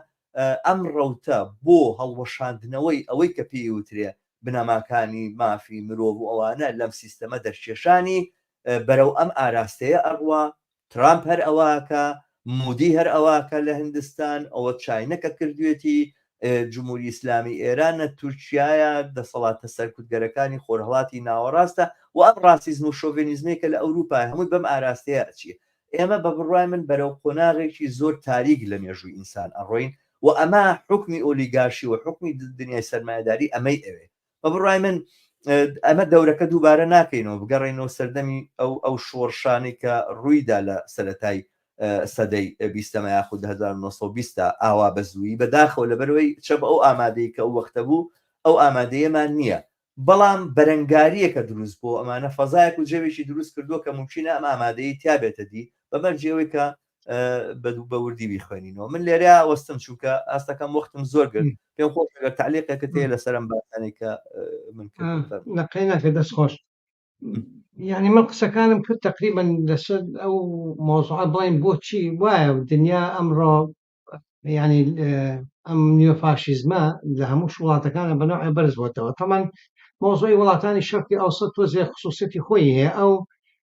ئەم ڕەوتە بۆ هەڵوەشاندنەوەی ئەوەی کە پێوترێ بنەماکانی مافی مرۆڤ و ئەوانە لەم سیستەمە دەرکێشانی بەرەو ئەم ئاراستەیە ئەڕوا ترامپ هەر ئەوەکە مودی هەر ئەوەکە لە هندستان ئەوە چاینەکە کردوێتی جمهوری ئیسلامی ئێرانە تورکیایە دەسەڵاتە سەرکوتگەرەکانی خۆرهڵاتی ناوەڕاستە و ئەم ڕاسیزم و شۆڤێنیزمێکە لە ئەوروپای هەمووی بەم ئاراستەیە ئەچیە ئێمە بە بڕای من بەرەو قۆناغێکی زۆر تاریک لە مێژووی ئینسان ئەڕۆین و ئەمە حکمی ئۆلیگارشی و حکمی دنیای سەرمایه‌داری ئەمەی ئەوێ بە بڕای من ئەمە دەورەکە دووبارە ناکەینەوە بگەڕێنەوە سەردەمی ئەو شۆڕشانی کە ڕوویدا لە سەرەتای سەدەی 20 یاخود 1920 ئاوا بەزووی بەداخەوە لەبەرەوەی چە بە ئەو ئامادەی کە ئەو وەختە بوو ئەو ئامادەیەمان نییە بەڵام بەرەنگاریەکە دروست بۆ ئەمانە فەزایەک و جێوێکی دروست کردووە کە ممکنە ئەم ئامادەی تیابێتە دی بەمەرجێەوەی کە بەوردی بیخوێنینەوە من لێرە وەستم چووکە ئاستەکەم وەختم زۆر گرت پێم خۆش تعلیقێکە تێ لەسەرم باسانی کە من
نەقەی ناکە دەست خۆش يعني من قسەکانم کرد تقریبا لەسەر ئەو مۆزوعە بڵین بۆچی وایە دنیا ئەمڕۆ يعني ئەم نیۆفاشیزمە لە هەموو وڵاتەکانە بەنەوعی بەرز بووەتەوە تەمان مۆزوعی وڵاتانی شەرقی ئەوسەط تۆزێ خصوصیەتی خۆی هەیە ئەو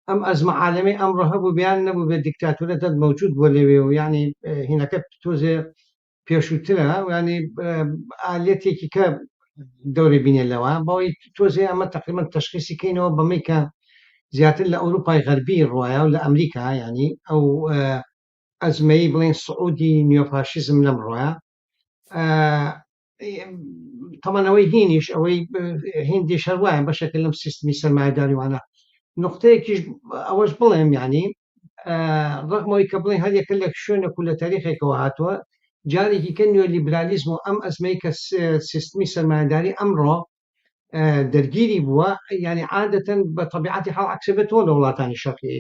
ئەم ئەزمە عالەمەی ئەمڕۆ هەبوو بیان نەبوو بێت دیکتاتورەتت موجود بۆ لەوێ و یعنی هینەکە تۆزێ پێشووترە ینی ئالێتێکی کە دەوری بینێنەوە بەوەی تۆزێ ئەمە تقریبا تەشخیصی کەینەوە بەمەی کە زیاتر لە ئەوروپای غەربی ڕواایە و لە ئەمریکا ینی ئەو ئەزمەی بڵێن سعودی نیۆفاشیزم لەم ڕۆیە تەمەنەوەی هینیش ئەوەی هندی شەروایە بەشێکە لەم سیستمی سەرمایه‌داریوانە نقطەیەکیش ئەوەش بڵێم ینی ڕغمەوەی کە بڵێن هەرێکە لە شوێنێک و لە تاریخێکەوە هاتووە جارێکی کە نیۆلیبرالیزم و ئەم ئەزمەی کە سیستمی سەرمایه‌داری ئەمڕۆ دەرگیری بووە ینی عادەتەن بە تەبیعەتی هەڵ عەکسێتەوە لە وڵاتانی شەرقی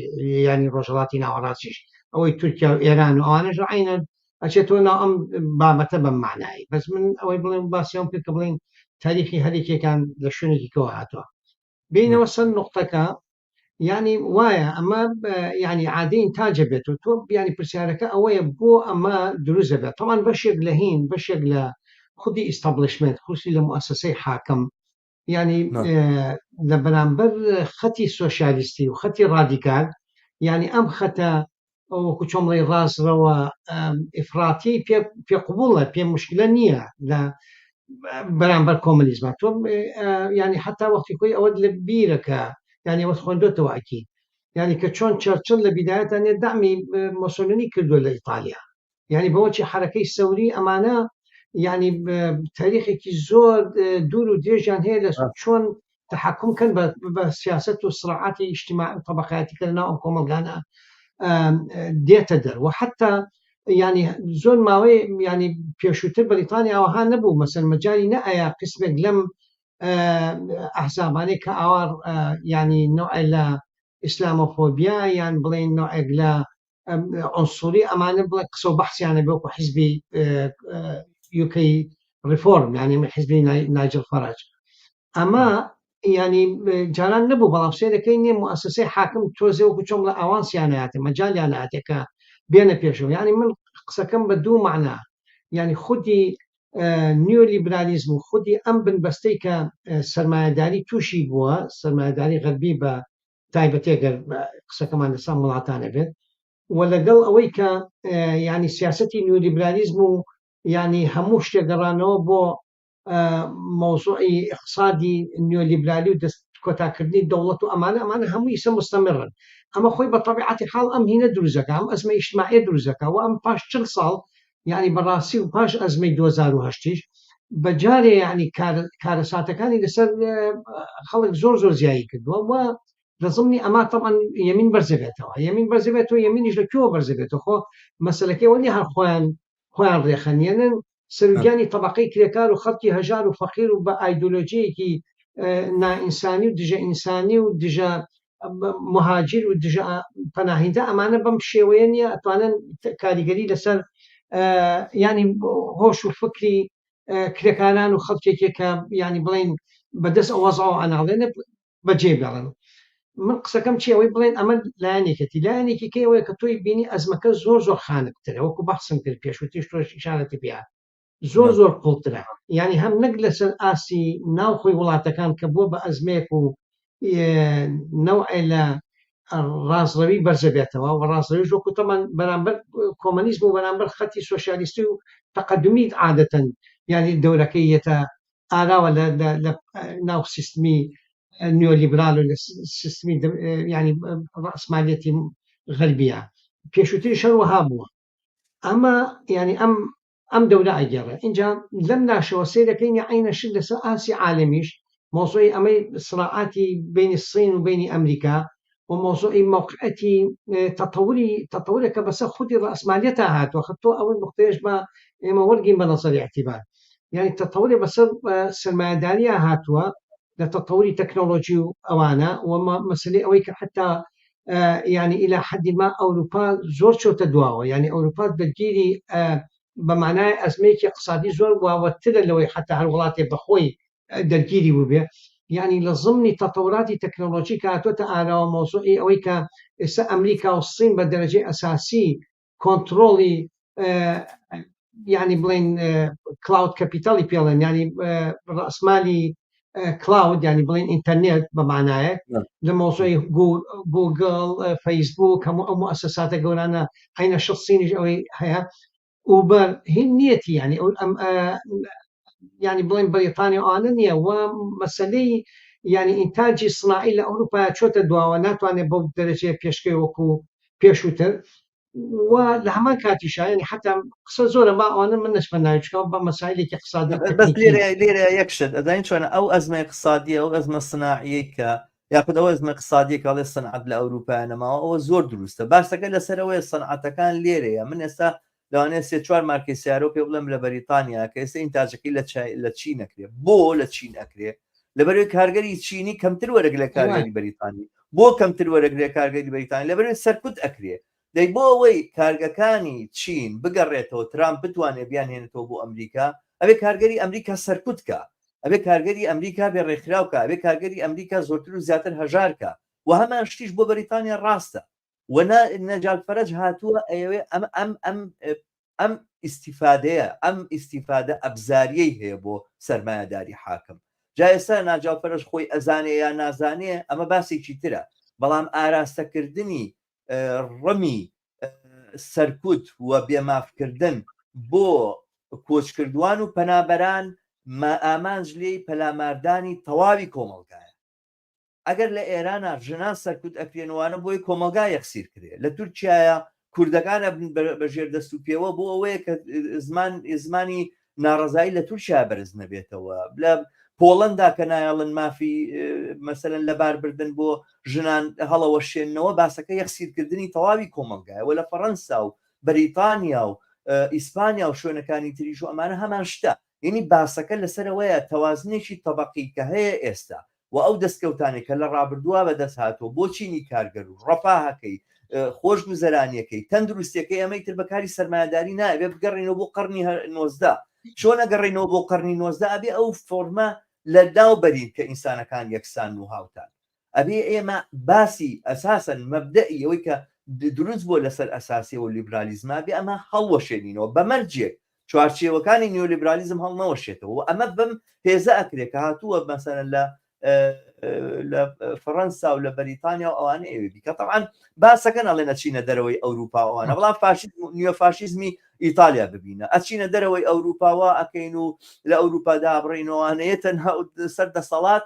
ینی ڕۆژهەڵاتی ناوەڕاستیش ئەوەی تورکیا و ئێران و ئەوانەش عینەن ئەچێتەوە ناو ئەم بابەتە بەم معنایی بەس من ئەوەی بڵێم باسییان کرد کە بڵێن تاریخی هەرێکێکان لە شوێنێکی کەوە هاتووە بينما سن نقطەکە يعني وایە ئەمە يعني عادەی ئینتاجە بێت و تۆ يعني پرسیارەکە ئەوەیە بۆ ئەمە دروستە بێت طبعاً بەشێک لە هین بەشێک لە خودی ئیستابلیشمنت خصوصی لە مؤسسەی حاکم يعني لە بەرامبەر خەتی سۆشیالیستی و خەتی ڕادیکال يعني ئەم خەتە وەکو چۆمڵی ڕاستەوە ئیفراتی پێ قبوڵە پێ مشکلە نییە لە بەرامبەر کۆمەلیزمە تۆ يعني حتا وەختی خۆی ئەوە لە بیرەکە يعني وەت خوێندۆتەوە ئەکی يعني کە چۆن چەرچل لە بیدایەتانێ دامی مۆسۆلینی کردووە لە ئیتالیا يعني بەوەی حرەکەی سەوری ئەمانە يعني تاریخێکی زۆر دوور و درێژیان هەیە لە چۆن تحکم کەن بە سیاست و سڕعاتی اجتماعی طبقاتی کە لەناو ئەم کۆمەلگانە دێتە دەر و حتا يعني زۆر ماوەی يعني پێشووتر بەریتانیا ئەوها نەبوو مەسەن مەجای نەئەیە قسمێک لەم ئەحزابانەی کە ئاوار يعني نوعی لە ئیسلامۆفۆبیا یان بڵێن نوعێک لە عنصوری ئەمانە بڵێ قسە و بەحسیانە بێ وەکو حیزبی یوکەی ریفۆرم يعني حیزبی نایجل فەرەج ئەمە يعني جاران نەبوو بەڵام سێرەکەی نییە مؤسسەی حاکم تۆزێ وەکو چۆم لە ئاوانسیانەیاتێ مەجالیانەاتێکە بێنە پێشەوە يعني من قسەکەم بە دوو معنا يعني خودی نیۆلیبرالیزم و خودی ئەم بنبەستەی کە سەرمایەداری تووشی بووە سەرمایەداری غەربی بە تایبەتێگەر قسەکەمان لەسان وڵاتانە بێت و لەگەڵ ئەوەی کە يعني سیاسەتی نیۆلیبرالیزم و يعني هەموو شتێگەڕانەوە بۆ مۆزوعی اقتصادی نیۆلیبرالی و دەست کۆتاکردنی دەوڵەت و ئەمانە هەمووی ئیسە مستەمرن ئەمە خۆی بە طبیعەتی حاڵ ئەم هینە دروستەکە ئەم ئەزمە ئیجتیماعیە دروستەکە و ئەم پاش 40 ساڵ يعني بەڕاستی و پاش ئەزمەی 2008 بەجارێ يعني کارەساتەکانی لەسەر خەڵک زۆر زیایی کردووە و لە ضمنی ئەما طبعا یەمین بەرزەبێتەوە یەمینیش لەکوێوە بەرزەبێتەوە خۆ مەسەلەکەی وەنی هەر خۆیان ڕێخەنێنن سەرۆکیانی طبقەی کرێکار و خەڵکی هەژار و فەقیر و بە ئایدۆلۆژیەکی نائینسانی و دژە ئینسانی و دژە مهاجر و دژە پەناهیندا ئەمانە بەم شێوەیە نییە ئەتوانن کاریگەری لەسەر يعني هۆش و فکری کرێکاران و خەڵکێکێک کە يعني بڵێن بەدەست ئەوەزەوە ئەناڵێنە بەجێ بێڵن من قسەکەم چی ئەوەی بڵێن ئەمە لایەنێکی کەوەیە کە تۆی بینی ئەزمەکە زۆر خانکترە وەکو بەحسم کرد پێشوتیش تۆش ئیشارەتی پێ زۆر قوڵترە يعني هەم نەک لەسەر ئاسی ناوخۆی وڵاتەکان کە بووە بە ئەزمەیەک و نەوعی لە ڕازڕەوی بەرزەبێتەوە و ڕازڕەوی وەکو تەمان بەرامبەر کۆمەنیزم و بەرامبەر خەتی سۆشیالیستی و تەقەدمی عادەتەن يعني دەورەکەی یەتە ئاراوە لە ناو سیستمی نیۆلیبرال و لە سیستمی يعني ڕەسمالیەتی غەربیە پێشووتری شەروەها بووە ئەمە يعني ئەم دەورە ئەگەڕێ اینجا لەم لاشەوە سیرەکەی عینەشت لەسەر ئاسی عالمیش موضوعی ئەمەی صراعاتی بین الصین و بینی ئەمریکا وموضوعی موقعەتی تطورێکە بەسەر خودی ڕەسمالیەتە هاتووە خەتۆ ئەوەی نقطەیەش بە ئێمە وەرگین بە نەزەری اعتیبار يعني تطورێ بەسەر سەرمایەداریە هاتووە لە تطوری تەکنۆلۆژی و ئەوانە ومە مەسلەی ئەوەی کە حتا يعني إلى حد ما ئەوروپا زۆر چۆتە دواوە يعني ئەوروپا دەرگیری بەمانای ئەزمەیەکی اقتصادی زۆر واوەترە لەوەی حتا هەر وڵاتێ بەخۆی دەرگیری بووبێ يعني لە ضمنی تطوراتی تەکنۆلۆژی کە هاتوۆتە ئاراوە مۆزوعی ئەوەی کە ئێستا ئەمریکا و الصین بە دەرەجەی ئەساسی کۆنتڕۆڵی يعني بڵێن کلاود کەپیتاڵی پێڵێن يعني ڕەسمالی کلاود يعني بڵێن ئینتەرنێت بەمانایەک لە مۆزوعی گوگل فەیسبوک هەموو ئەو مؤسساتە گەورانە عینە شخصینیش ئەوەی هەیە وبەر هین نیەتی يعني يعني بڵێن بەریتانیا ئەوانە نییە و مەسەلەی يعني ئینتاجی صناعی لە ئەوروپا چۆتە دواوە ناتوانێت بەو دەرەجەیە پێشکەوە وەکو پێشووتر و لە هەمان کاتیشا يعني حتا قسە زۆرە با ئەوانە من نەچمە ناوچکەوە بە مەسایلێکی اقتصادی
لێرە یەکشت ئەداین چۆنە ئەو ئەزمە اقتصادیە ئەو ئەزمە صناعیە کە یاخود ئەو ئەزمە اقتصادیە کە ئەڵێ سەنعەت لە ئەوروپایانەماوە ئەوە زۆر دروستە باسەکە لەسەرەوەی سەنعەتەکان لێرەیە من ئێستا لەوانەیە سێ چوار مارکەی سیارۆ پێ بڵێم لە بەریتانیا کە ئێستا ئینتاجەکەی لە چین ئەکرێ بۆ لە چین ئەکرێ لەبەرەوەی کارگەری چینی کەمتر وەرەگرێ کارگەری بەریتانی بۆ کەمتر وەرەگرێ کارگەری بەریتانی لەبەرەوەی سەرکوت ئەکرێ دەی بۆ ئەوەی کارگەکانی چین بگەڕێتەوە ترامپ بتوانێت بیان هێنێتەوە بۆ ئەمریکا ئەوێ کارگەری ئەمریکا سەرکوتکە ئەبێ کارگەری ئەمریکا بێ ڕێکخراوکە، ئەبێ کارگەری ئەمریکا زۆرتر و زیاتر هەژارکە و هەمان شتیش بۆ بەریتانیا ڕاستە و نەجات فەرەج هاتووە ئەوێ ئەم ئیسیفادەیە ئەم ئیسیفادە ئەبزاریەی هەیە بۆ سەرمایەداری حاکم. جا ئێستا ناجات فەرەج خۆی ئەزانێ یا نازانێ ئەمە باسێکی ترە، بەڵام ئاراستەکردنی ڕەمی سەرکوت و بێمافکردن بۆ کۆچکردوان و پەنابەران ئامانج لێی پەلاماردانی تەواوی کۆمەڵگایە. ئەگەر لە ئێرانە ژنان سەرکوت ئەکرێنوانە بۆی کۆمەلگا یەخسیر کرێ، لە تورکایە کوردەکانە بەژێر دەست و پێوە بۆ ئەوەیە کە زمانی ناڕزایی لە تورکیا بەرز نەبێتەوە. لە پۆڵەندا کە نایڵن مافی مەسەرەن لەباربردن بۆ ژنان هەڵەوە شێننەوە باسەکە یەخسیرکردنی تەواوی کۆمەلگایەوە. لە فەڕەنسا و بەریتانیا و ئیسپانیا و شوێنەکانی تریش و ئەمانە هەمان شتە. یعنی باسەکە لەسەرەوەیە تەوازنێکی تەبەقی کە هەیە ئێستا و ئەو دەستکەوتانێک کە لە ڕابردووە بەدەست هاتووە بۆ چینی کارگەر و ڕەفاهەکەی خۆش گوزەرانیەکەی تەندروستیەکەی ئەمەی تر بەکاری سەرمایهداری نایە بگەڕێنەوە بۆ قەرنی 19 چۆن نەگەڕێنەوە بۆ قەرنی 19 ئەبێ ئەو فۆرمە لە داو بەرین کە ئینسانەکان یەکسان و هاوتان ئەبێ ئێمە باسی ئەساسەن مەبدەئی ئەوەی کە دروست بۆ لەسەر ئەساسی و لیبرالیزما بێ ئەمە هەڵوەشێنینەوە بەمەرجێک چوارچێوەکانی نیۆلیبرالیزم هەڵنەوەشێتەوە ئەمە بەم هێزە ئەکرێت کە هاتووە مەسەرەن لە فەڕەنسا و لە بەریتانیا و ئەوانە ئێوە بیکە طبعاً باسەکەن ئەڵێ نەچینە دەرەوەی ئەوروپاوانە بەڵام نیۆفاشیزمی ئیتالیا ببینە ئەچینە دەرەوەی ئەوروپاوە ئەکەین و لە ئەوروپادا بڕینەوەوانەیە تەنها سەر دەسەڵات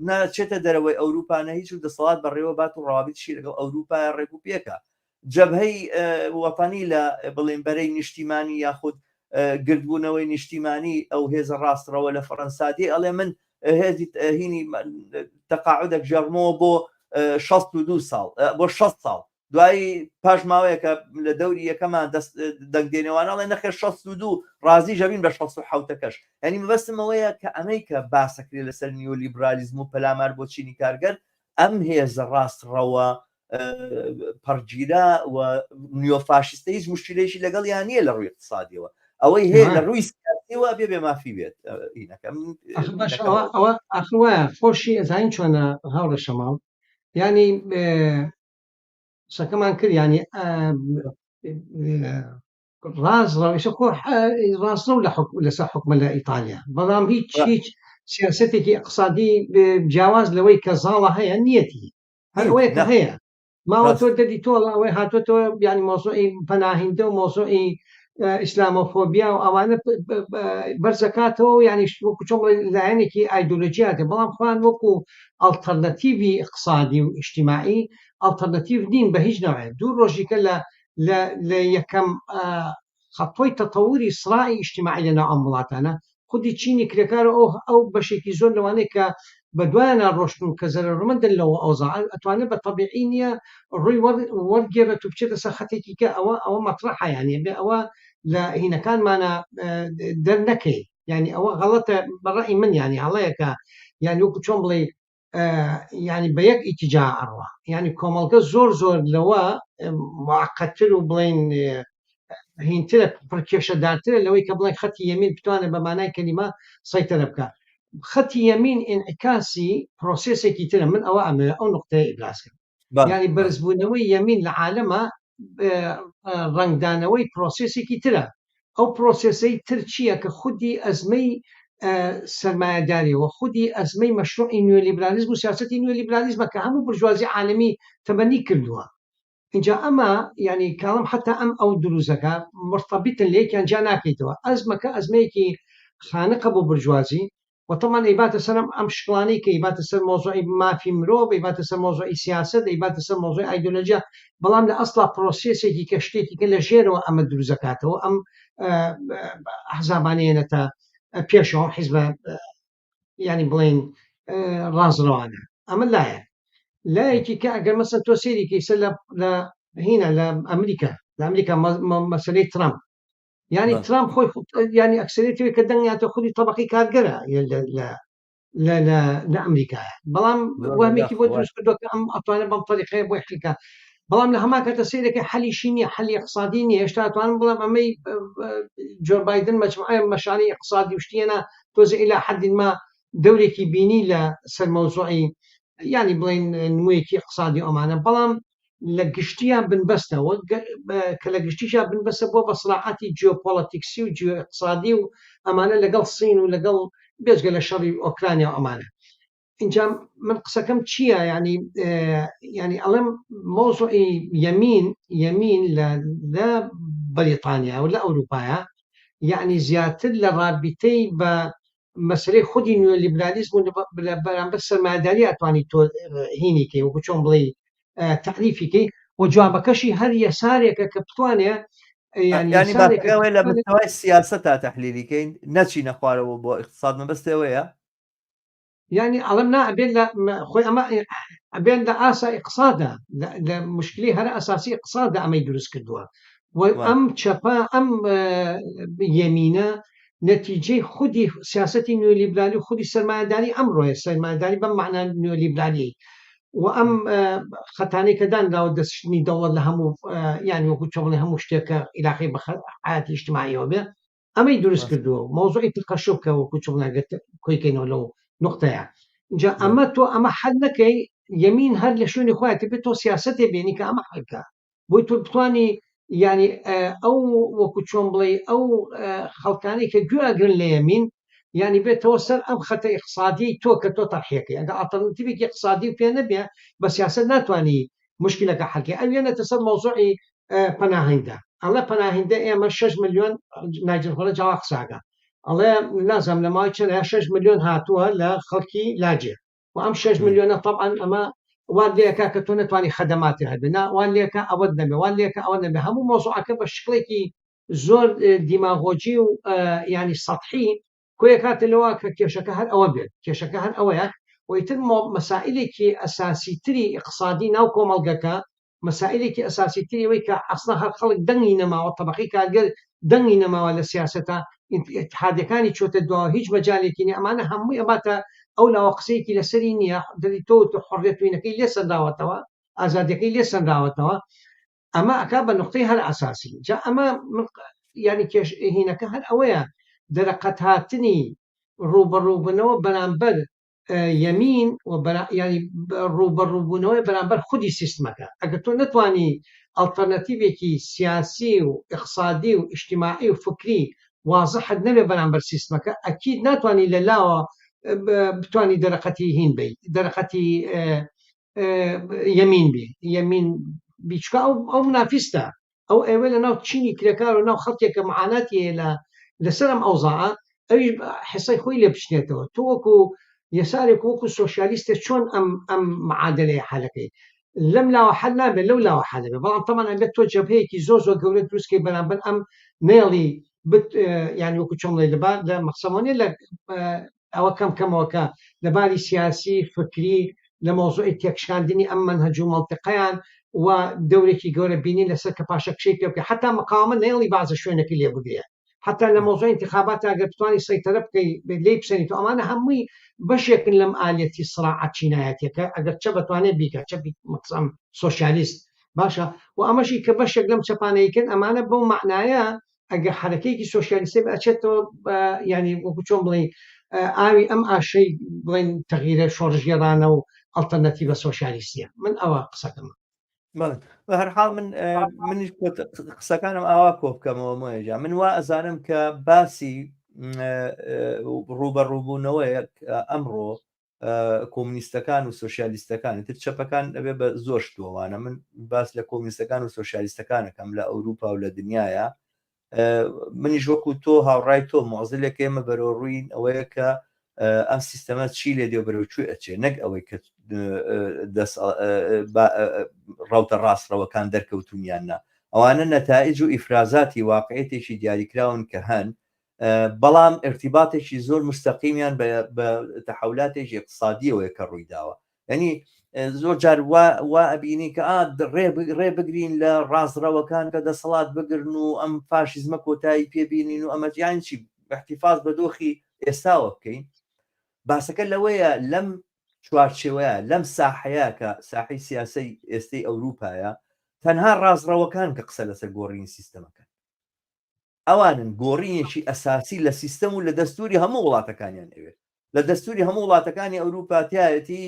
ناچێتە دەرەوەی ئەوروپانە هیچ و دەسەڵات بەڕێوە بات و ڕاوابیتشی لەگەڵ ئەوروپا ڕێکوپێکە جەبهەی وەتانی لە بڵێن بەرەی نیشتیمانی یاخود گردبوونەوەی نیشتیمانی ئەو هێزە ڕاستڕەوە لە فەڕەنسادی ئەڵێ من هێزی هینی تەقاعودێک ژێڕمەوە بۆ 62 ساڵ بۆ 6 ساڵ دوایی پاش ماوەیەکە لە دەوری یەکەمان دەنگدێنەوانەڵێ نەخێر 62 ڕازی ژەبین بە 16کەش ینی مەبەستمەوەیە کە ئەمەیکە باسەکرێ لەسەر نیۆلیبرالیزم و پەلامار بۆ چینی کارگەر ئەم هێزە ڕاستڕەوە پەرگیرا و نیۆفاشیستە هیچ مشکلێکی لەگەڵ یانیە لە ڕووی اقتصادیەوە ئەوەی هەیە لە ڕووی سیاسیەوە بێ مافی بێت
ئەخوە خۆشی ئەزانین چۆنە هاوڕە شەماڵ ینی شەکەمان کرد ینی ڕاستڕەو لەسەر حکومە لە ئیتالیا بەڵام هیچ سیاسەتێکی اقتصادی جیاواز لەوەی کە زاڵە هەیە نیەتی هەروەیە کە هەیە ماوە تۆ دەدی تۆڵ ئەوەی هاتوۆتەوە ینی مۆزوعی پەناهیندە و مۆزوعی ئیسلامۆفۆبیا و ئەوانە بەرزەکاتەوە ینی وەکو چۆن لایەنێکی ئایدۆلۆژیاتە بەڵام خوان وەکو ئەڵتەرنەتیڤی اقتصادی و ئیجتیماعی ئەڵتەرنەتیڤ نین بە هیچ نەوەیە دوو ڕۆژیکە لە یەکەم خەتۆی تەتەووری سڕاعی ئیجتیماعی لەناو ئەم وڵاتانە خودی چینی کرێکارە ئەو بەشێکی زۆر لەوانەیە کە بە دوایانە ڕۆشتن و کە زەرمەندن لەوە ئەوزاع ئەتوانێت بە تەبیعی نییە ڕووی وەرگێڕێت و بچێتە سەر خەتێکی کە ئەوە مەطرحیانێ بێ ئەوە لە هینەکانمانە دەرنەکەی ینی ئەوە غەڵەتە بەڕای من ینی هەڵەیەکە ینی وەکو چۆن بڵێ ینی بە یەک ئیتیجا ئەڕوا ینی کۆمەڵگە زۆر لەوە معقەتتر و بڵێن هینترە پڕکێشەدارترە لەوەی کە بڵێن خەتی یەمین بتوانێت بە مانای کەلیمە سەیطرە بکە خەتی یەمین ئینعکاسی پرۆسێسێکی ترە من ئەوە ئەمە ئەو نقطەیە ئیبراز کرد ینی بەرزبوونەوەی یەمین لە عالەمە ڕنگدانەوەی پرۆسێسێکی ترە ئەو پرۆسێسەی تر چییە کە خودی ئەزمەی سەرمایه‌داریەوە خودی ئەزمەی مەشروعی نیۆلیبرالیزم و سیاسەتی نیۆلیبرالیزمە کە هەموو بورژوازی عالەمی تەبەنی کردووە اینجا ئەمە ینی کاڵم حتا ئەو دروزەکە مرتەبیتن لێکیان جا ناکەیتەوە ئەزمەکە ئەزمەیەکی خانقە بۆ بورژوازی وطبعا ئەیباتە سەر ئەم شکڵانەی کە ئیباتە سەر مۆزوعی مافی مرۆڤ ئیباتە سەر مۆزوعی سیاسەت ئیباتە سەر مۆزوعی ئایدۆلۆژیا بەڵام لە ئەسڵا پرۆسێسێکی کە شتێکی کە لە ژێرەوە ئەمە دروزەکاتەوە ئەم ئەحزابانەیەنێتە پێشەوە حیزبە ینی بڵێن ڕازڕەوانە ئەمە لایەکی کە ئەگەر مەسەن تۆ سێریکەی سەر لە هینە لە ئەمریکا مەسەلەی ترامپ ینی ترامپ خۆی ینی ئەکسەرێتەوەی کە دەنگاتە خودی تەبەقی کارگەرە لە ئەمریکایە بەڵام وهمێکی بۆ دروست کردووە کە ئەم ئەتوانێت بەم تەریقەیە بۆ حلیکە بەڵام لە هەمان کاتە سێرەکە حەلیشی نییە حەلی اقتصادی نییە هێشتا ئەتوانم بڵێم ئەمەی جۆ بایدن مەجموعە مەشانی اقتصادی وشتیەنە تۆزە إلى حد ما دەورێکی بینی لەسەر مەوزوعی يعني بڵێن نموویەکی اقتصادی ئەمانە بەڵام لە گشتیان بنبەستەوە کە لە گشتیشان بنبەستە بۆ بە سڵاحەتی جیۆپۆلیتیکسی و جیۆاقتصادی و ئەمانە لەگەڵ سین و لەگەڵ بێژگە لە شەڕی ئۆکرانیا و ئەمانە اینجا من قسەکەم چییە ینی ئەڵێم مۆزوعی یەمین لە بەریتانیا و لە ئەوروپایە یعنی زیاتر لە ڕابطەی بە مەسلەی خودی نیۆلیبرالیزم و بەرامبەر سەرمایه‌داری ئەتوانی تۆ هینیکەی وەکو چۆن بڵێ تعریفیکەی و جوابەکەشی هەر یەسارێکە کە بتوانێ
ینی باەوەی لە مستەوای سیاست تا تەحلیلیکەین نەچینە خوارەوە بۆ اقتصاد مەبەستەوەیە
يعني علمنا أبين لا خوي أما أبين لا أسا اقتصادا لا مشكلة هذا أساسي اقتصادا أما يدرس كدوا وأم شبا أم يمينة نتيجة خدي سياسة نيوليبرالي خدي سرمایه‌داری أمره سرمایه‌داری بمعنى نيوليبرالي وأم خطاني كدان لو دستني دولة لهم يعني وقلت شغل هم مشتركة إلى آخره بحياة اجتماعية وبه أما يدرس كدوا موضوع التقشبكة وقلت شغل قلت كوي كينو لو نقطة جا أما تو أما حدك يمين هاد لشوني خواتي بتو سياسة بينك أما حكا بويتو بتواني يعني أو وكتشون بلي أو خلقاني كجو أجرن ليمين يعني بتوصل أم خطة اقتصادي تو كتو ترحيك يعني ألترناتيفي اقتصادي فيها نبيها بس سياسة ناتواني مشكلة كحلكة أو يعني تصل موضوعي پناهنده الله پناهنده إما 6 مليون ناجر خلا جواق ساقا الله لازم لما يشن 6 مليون هاتوها لخلقي لاجئ وأم 6 مليون طبعا أما وان ليكا كتونة تواني خدماتي هدنا وان ليكا أودنا بي وان ليكا أودنا بي همو موضوعك بشكلكي زور ديماغوجي يعني سطحي كوي كات اللي هو كيشكا هر أوبيل كيشكا هر أوياك ويتم مسائلك أساسي تري اقتصادي ناو كومالغاكا مسائلك أساسي تري ويكا أصلا هر خلق دنگي نما وطبقي كالقر دنگي نما ولا سياستا اتحادەکانی چۆتە دوا هیچ مەجالێکی نیە ئەمانە هەمووی ئەماتە ئەو لاوەقسەیەکی لەسەری نییە دەری تۆ حڕێتوینەکەی لێ سەرداوەتەوە ئازادیەکەی لێ سەرداوەتەوە ئەمە ئەکا بە نقطەی هەر ئاساسی جا ئەمە ینی هینەکە هەر ئەوەیە دەرەقەت هاتنی ڕوبەڕووبوونەوە بەرامبەر یەمین ینی ڕوبەڕووبوونەوەی بەرامبەر خودی سیستمەکە ئەگەر تۆ نتوانی ئەڵتەرنەتیڤێکی سیاسی و اقتصادی و اجتماعی و فکری واضح نبي بەرامبەر سیستمەکە ئەکید ناتوانانی لەلاوە بتوانانی دەرەقەتی هین بی دەرەقەتی یەمین بی یەمین بیچکە ئەو منافستە ئەو ئێوە لە ناو چینی کرێکار و ناو خەڵکێکە معاناتی لەسەرم ئەوزاعە ئەوی حسەی خۆی لێ بچنێتەوە تۆ وەکو یەسارێک وەکو سۆشیالیستە چۆن ئەم معادلەیە حەلەکەی لەم لاوە حەل نابێت لەو لاوە حەل بێت بەڵام تەمان ئەبێت تۆ جەبهەیەکی زۆر گەورە دروستکەی بەرامبەر ئەم نێڵی يعني وەکو چۆن لەبار لە مەقسەمۆنی لە ئەوە کەمکەمەوەکە لەباری سیاسی فکری لە مۆزوعی تێکشاندنی ئەم منهەج و مەڵتقەیان و دەورێکی گەورە بینی لەسەر کە پاشە کشەی پێ بکە حتا مقاومە نێڵی بازە شوێنێکی لێ بگرێ حتا لە مۆزوع انتخابات ئەگەر بتوانانی سەیتەرە بکەی لێی بسەنیتەوە ئەمانە هەمووی بەشێکن لەم ئالەتی سڕاعەت چینایەتەکە ئەگەر چە بتوانێت بیکە چە مەقسەم سۆشیالیست باشە و ئەمەشی کە بەشێک لەم چەپانەیەکن ئەمانە بەو معنایە ئەگە حرەکەیەکی سۆشیالیستی ئەچێتەوە ینی وەکو چۆن بڵێ ئاوی ئەم ئاشەی بڵێن تەغیرە شۆڕژگێڕانە و ئەڵتەرنەتیڤە سۆشیالیستیە من ئەوە قسەکەمە
بە هەرحاڵ منیش قسەکانم ئاوا کۆ بکەمەوە مۆیجا من وا ئەزانم کە باسی ڕوبەڕووبوونەوەی ئەمڕۆ کۆمونیستەکان و سۆشیالیستەکانی تر چەپەکان دەبێت بە زۆر شتووانە من باس لە کۆمونیستەکان و سۆشیالیستەکانەکەم لە ئەوروپا و لە دنیاە منیش وەکو تۆ هاوڕای تۆ مۆزلێک ئێمە بەرەو ڕووین ئەوەیە کە ئەم سیستەمە چی لێ دێ بەرەوچوی ئەچێ نەک ئەوەی کە ڕاوتە ڕاستڕەوەکان دەرکەوتونیاننا ئەوانە نەتائج و ئیفرازاتی واقعەتێکی دیاریکراون کە هەن بەڵام ارتیباتێکی زۆر مستەقیمیان بە تەحولاتێکی اقتصادیەوەی کە ڕوویداوە ینی زۆر جار وا ئەبینی کە ڕێ بگرین لە ڕازڕەوەکان کە دەسەڵات بگرن و ئەم فاشیزمە کۆتایی پێبینین و ئەمەجیان چی احتیفاز بە دۆخی ئێستاوە بکەین باسەکە لەوەیە لەم چوارچێوەیە لەم ساحەیە کە ساحەی سیاسی ئێستەی ئەوروپایە تەنها ڕازڕەوەکان کە قسە لەسەر گۆڕینی سیستەمەکە ئەوانن گۆڕینێکی ئەساسی لە سیستەم و لە دەستوری هەموو وڵاتەکانیان ئەوێت لە دەستوری هەموو وڵاتەکانی ئەوروپاتایەتی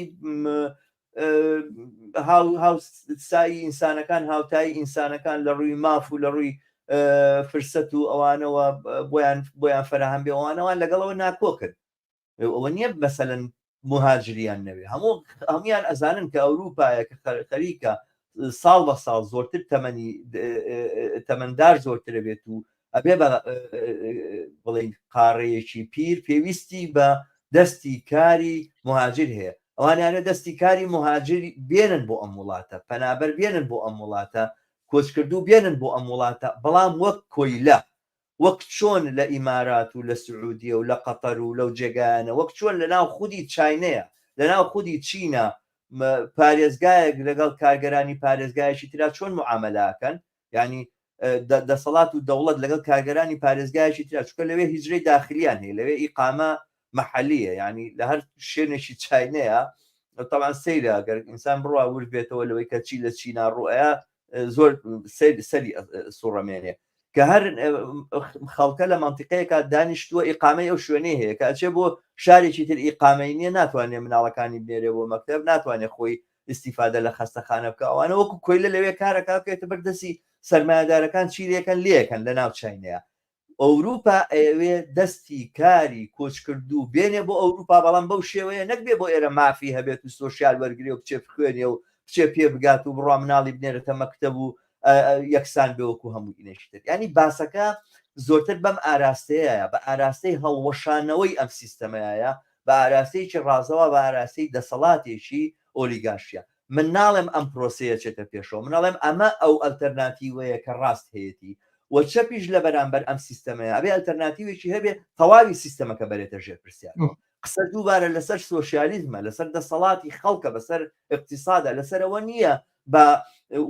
هاوسایی ئینسانەکان هاوتایی ئینسانەکان لە ڕووی ماف و لە ڕووی فرسەت و ئەوانەوە بۆیان فەرەهەم بێ ئەوانەوان لەگەڵەوە ناکۆ کرد ئەوە نییە مەسەلەن مهاجریان نەوێ هەمویان ئەزانن کە ئەوروپایە کە خەریکە ساڵ بە ساڵ زۆرتر تەمەندار زۆرترە بێت و ئەبێ بڵێ قاڕەیەکی پیر پێویستی بە دەستی کاری مهاجر هەیە ئەوانیانە دەستی کاری مهاجر بێنن بۆ ئەم وڵاتە پەنابەر بێنن بۆ ئەم وڵاتە کۆچکردو بێنن بۆ ئەم وڵاتە بەڵام وەک کۆیلە وەک چۆن لە ئیمارات و لە سعودیە و لە قەتەر و لەو جێگایانە وەک چۆن لە ناو خودی چاینەیە لە ناو خودی چینە پارێزگایەک لەگەڵ کارگەرانی پارێزگایەکی ترا چۆن معاملەکەن ینی دەسەڵات و دەوڵەت لەگەڵ کارگەرانی پارێزگایەکی ترا چکە لەوێ هیجرەی داخلیان هەیە لەوێ ئیقامە محلیە ینی لە هەر شوێنێکی چاینەیە طبعا سەیرە ئەگەر ئینسان بڕوا ورد بێتەوە لەوەی کە چی لە چینا ڕوئەیە زۆر سەری سوڕەمێنێ کە هەر خەڵکە لە منتیقەیەکە دانیشتووە ئیقامەی ئەو شوێنەی هەیە کە ئەچێ بۆ شارێکی تر ئیقامەی نییە ناتوانێت مناڵەکانی بنێرێ بۆ مەکتەب ناتوانێت خۆی ئیسیفادە لە خەستەخانە بکە ئەوانە وەکو کۆیلە لەوێ کارەکەکێتە بەردەسی سەرمایه‌دارەکان چیرەکەن لێەکەن لە ناو چاینەیە ئەوروپا ئەوێ دەستی کاری کۆچکردو بێنێ بۆ ئەوروپا بەڵام بەو شێوەیە نەکبێ بۆ ئێرە مافی هەبێت و سۆشیال وەرگری و بچێ بخوێنێ و بچێ پێ بگات و بڕوا مناڵی بنێرێتە مەکتەب و یەکسان بێوەکو هەموو ئینەشتر ینی باسەکە زۆرتر بەم ئاراستەیە بە ئاراستەی هەڵوەشانەوەی ئەم سیستەمەیە بە ئاراستەیەکی ڕازەوە بە ئاراستەی دەسەڵاتێکی ئۆلیگارشیە من ناڵێم ئەم پرۆسەیە چێتە پێشەوە مناڵێم ئەمە ئەو ئەلتەرناتیڤەیە کە ڕاست هەیەی و چەپیش لە بەرامبەر ئەم سیستەمەیە ئەبێ ئەلتەرناتیڤێکی هەبێ تەواوی سیستەمەکە بەرێتە ژێر پرسیار قسە دووبارە لەسەر سۆشیالیزمە لەسەر دەسەڵاتی خەڵکە بەسەر اقتصادە لەسەرەوە نییە بە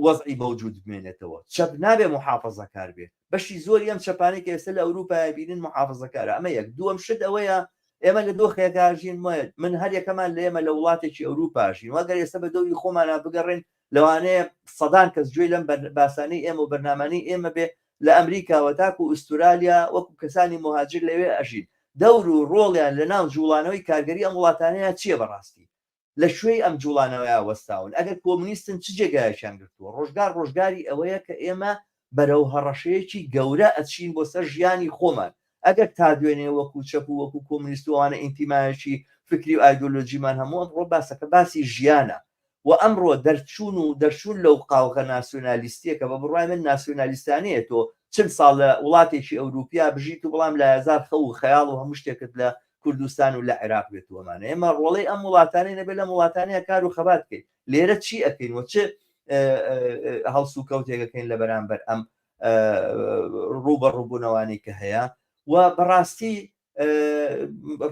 وەزعی موجود بمێنێتەوە چەپ نابێ محافظەکار بێت بەشی زۆری ئەم چەپانێک ئێستا لە ئەوروپای بینن محافظەکارە ئەمە یەک دووەم شت ئەوەیە ئێمە لە دۆخێکژین من هەر یەکەمان لە ئێمە لە وڵاتێکی ئەوروپاژین وەگەر ئێستا بە دەوری خۆمانە بگەڕێن لەوانەیە سەدان کەس گوێی لەم باسانەی ئێمە و بەرنامانەی ئێمە بێ لە ئەمریکاوە تاکو و ئوسترالیا وەکو کەسانی مهاجر لەوێ ئەژین دەور و ڕۆڵیان لە ناو جوڵانەوەی کارگەری ئەم وڵاتانەیە چییە بەڕاستی لە شوێی ئەم جوڵانەوەی وەستاون ئەگەر کۆمونیستن چ جێگایشان گرتووە ڕۆژگاری ئەوەیە کە ئێمە بەرەو هەڕەشەیەکی گەورە ئەچین بۆ سەر ژیانی خۆمان ئەگەر تا دوێنێ وەکو چەپ و وەکو کۆمونیستوانە ئینتیمایەکی فکری و ئایدۆلۆژیمان هەموو ڕۆ باسەکە باسی ژیانە و ئەمڕۆ دەرچوون لەو قاوغە ناسیۆنالیستیە کە بە بڕای من ناسیۆنالیستانەیە تۆ چند ساڵ لە وڵاتێکی ئەوروپیا بژیت و بەڵام لە هزار خەو و خەیاڵ و هەموو شتێکت لە کوردستان و لە عێراق بێتوەمانە ئێمە ڕۆڵەی ئەم وڵاتانەی نەبێت لە وڵاتانەیە کار و خەبات بکەین لێرە چی ئەکەین و چه هەڵسو کەوتێکەکەین لە بەرامبەر ئەم ڕوبە ڕووبوونەوانی کە هەیە و بەڕاستی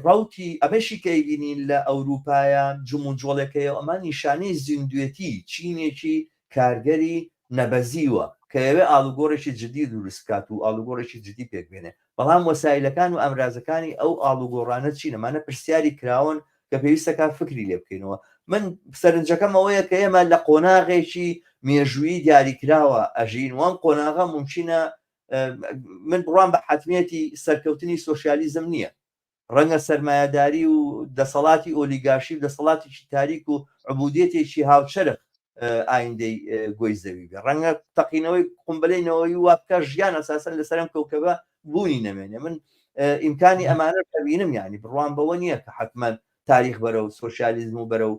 ڕوتی ئەمەشی کەیبینین لە ئەوروپایە جمون جۆڵەکەیە ئەمە نیشانەی زیندوێتی چینێکی کارگەری نەبەزیوە کە ئەوێ ئاڵوگۆڕێکی جدی دروستکات و ئاڵوگۆڕێکی جدی پێکبێنێ بەڵام وەسایلەکان و ئەمرازەکانی ئەو ئاڵوگۆڕانە چینەمانە پرسیاری کراون کە پێویستەکە فکری لێ بکەینەوە من سەرنجەکەم ئەوەیە کە ئێمە لە قۆناغێکی مێژووی دیاریکراوە ئەژین وام قۆناغە ممکنە من بڕوان بە حتمێتی سەرکەوتنی سۆشیالیزم نییە ڕەنگە سەرمایهداری و دەسەڵاتی ئۆلیگارشی و دەسەڵاتێکی تاریک و عبودێتێکی هاوچەرخ ئایندەی گۆی زەوی بێ ڕەنگە تەقینەوەی قومبلەینەوەی وابکە ژیان ئەساسەن لەسەرم کەوکەبە بوونی نەمێنێ من ئیمکانی ئەمانە بینم ینی بڕوان بەوە نییە کە حتمما تاریخ بەرەو سۆشیالیزم و بەرەو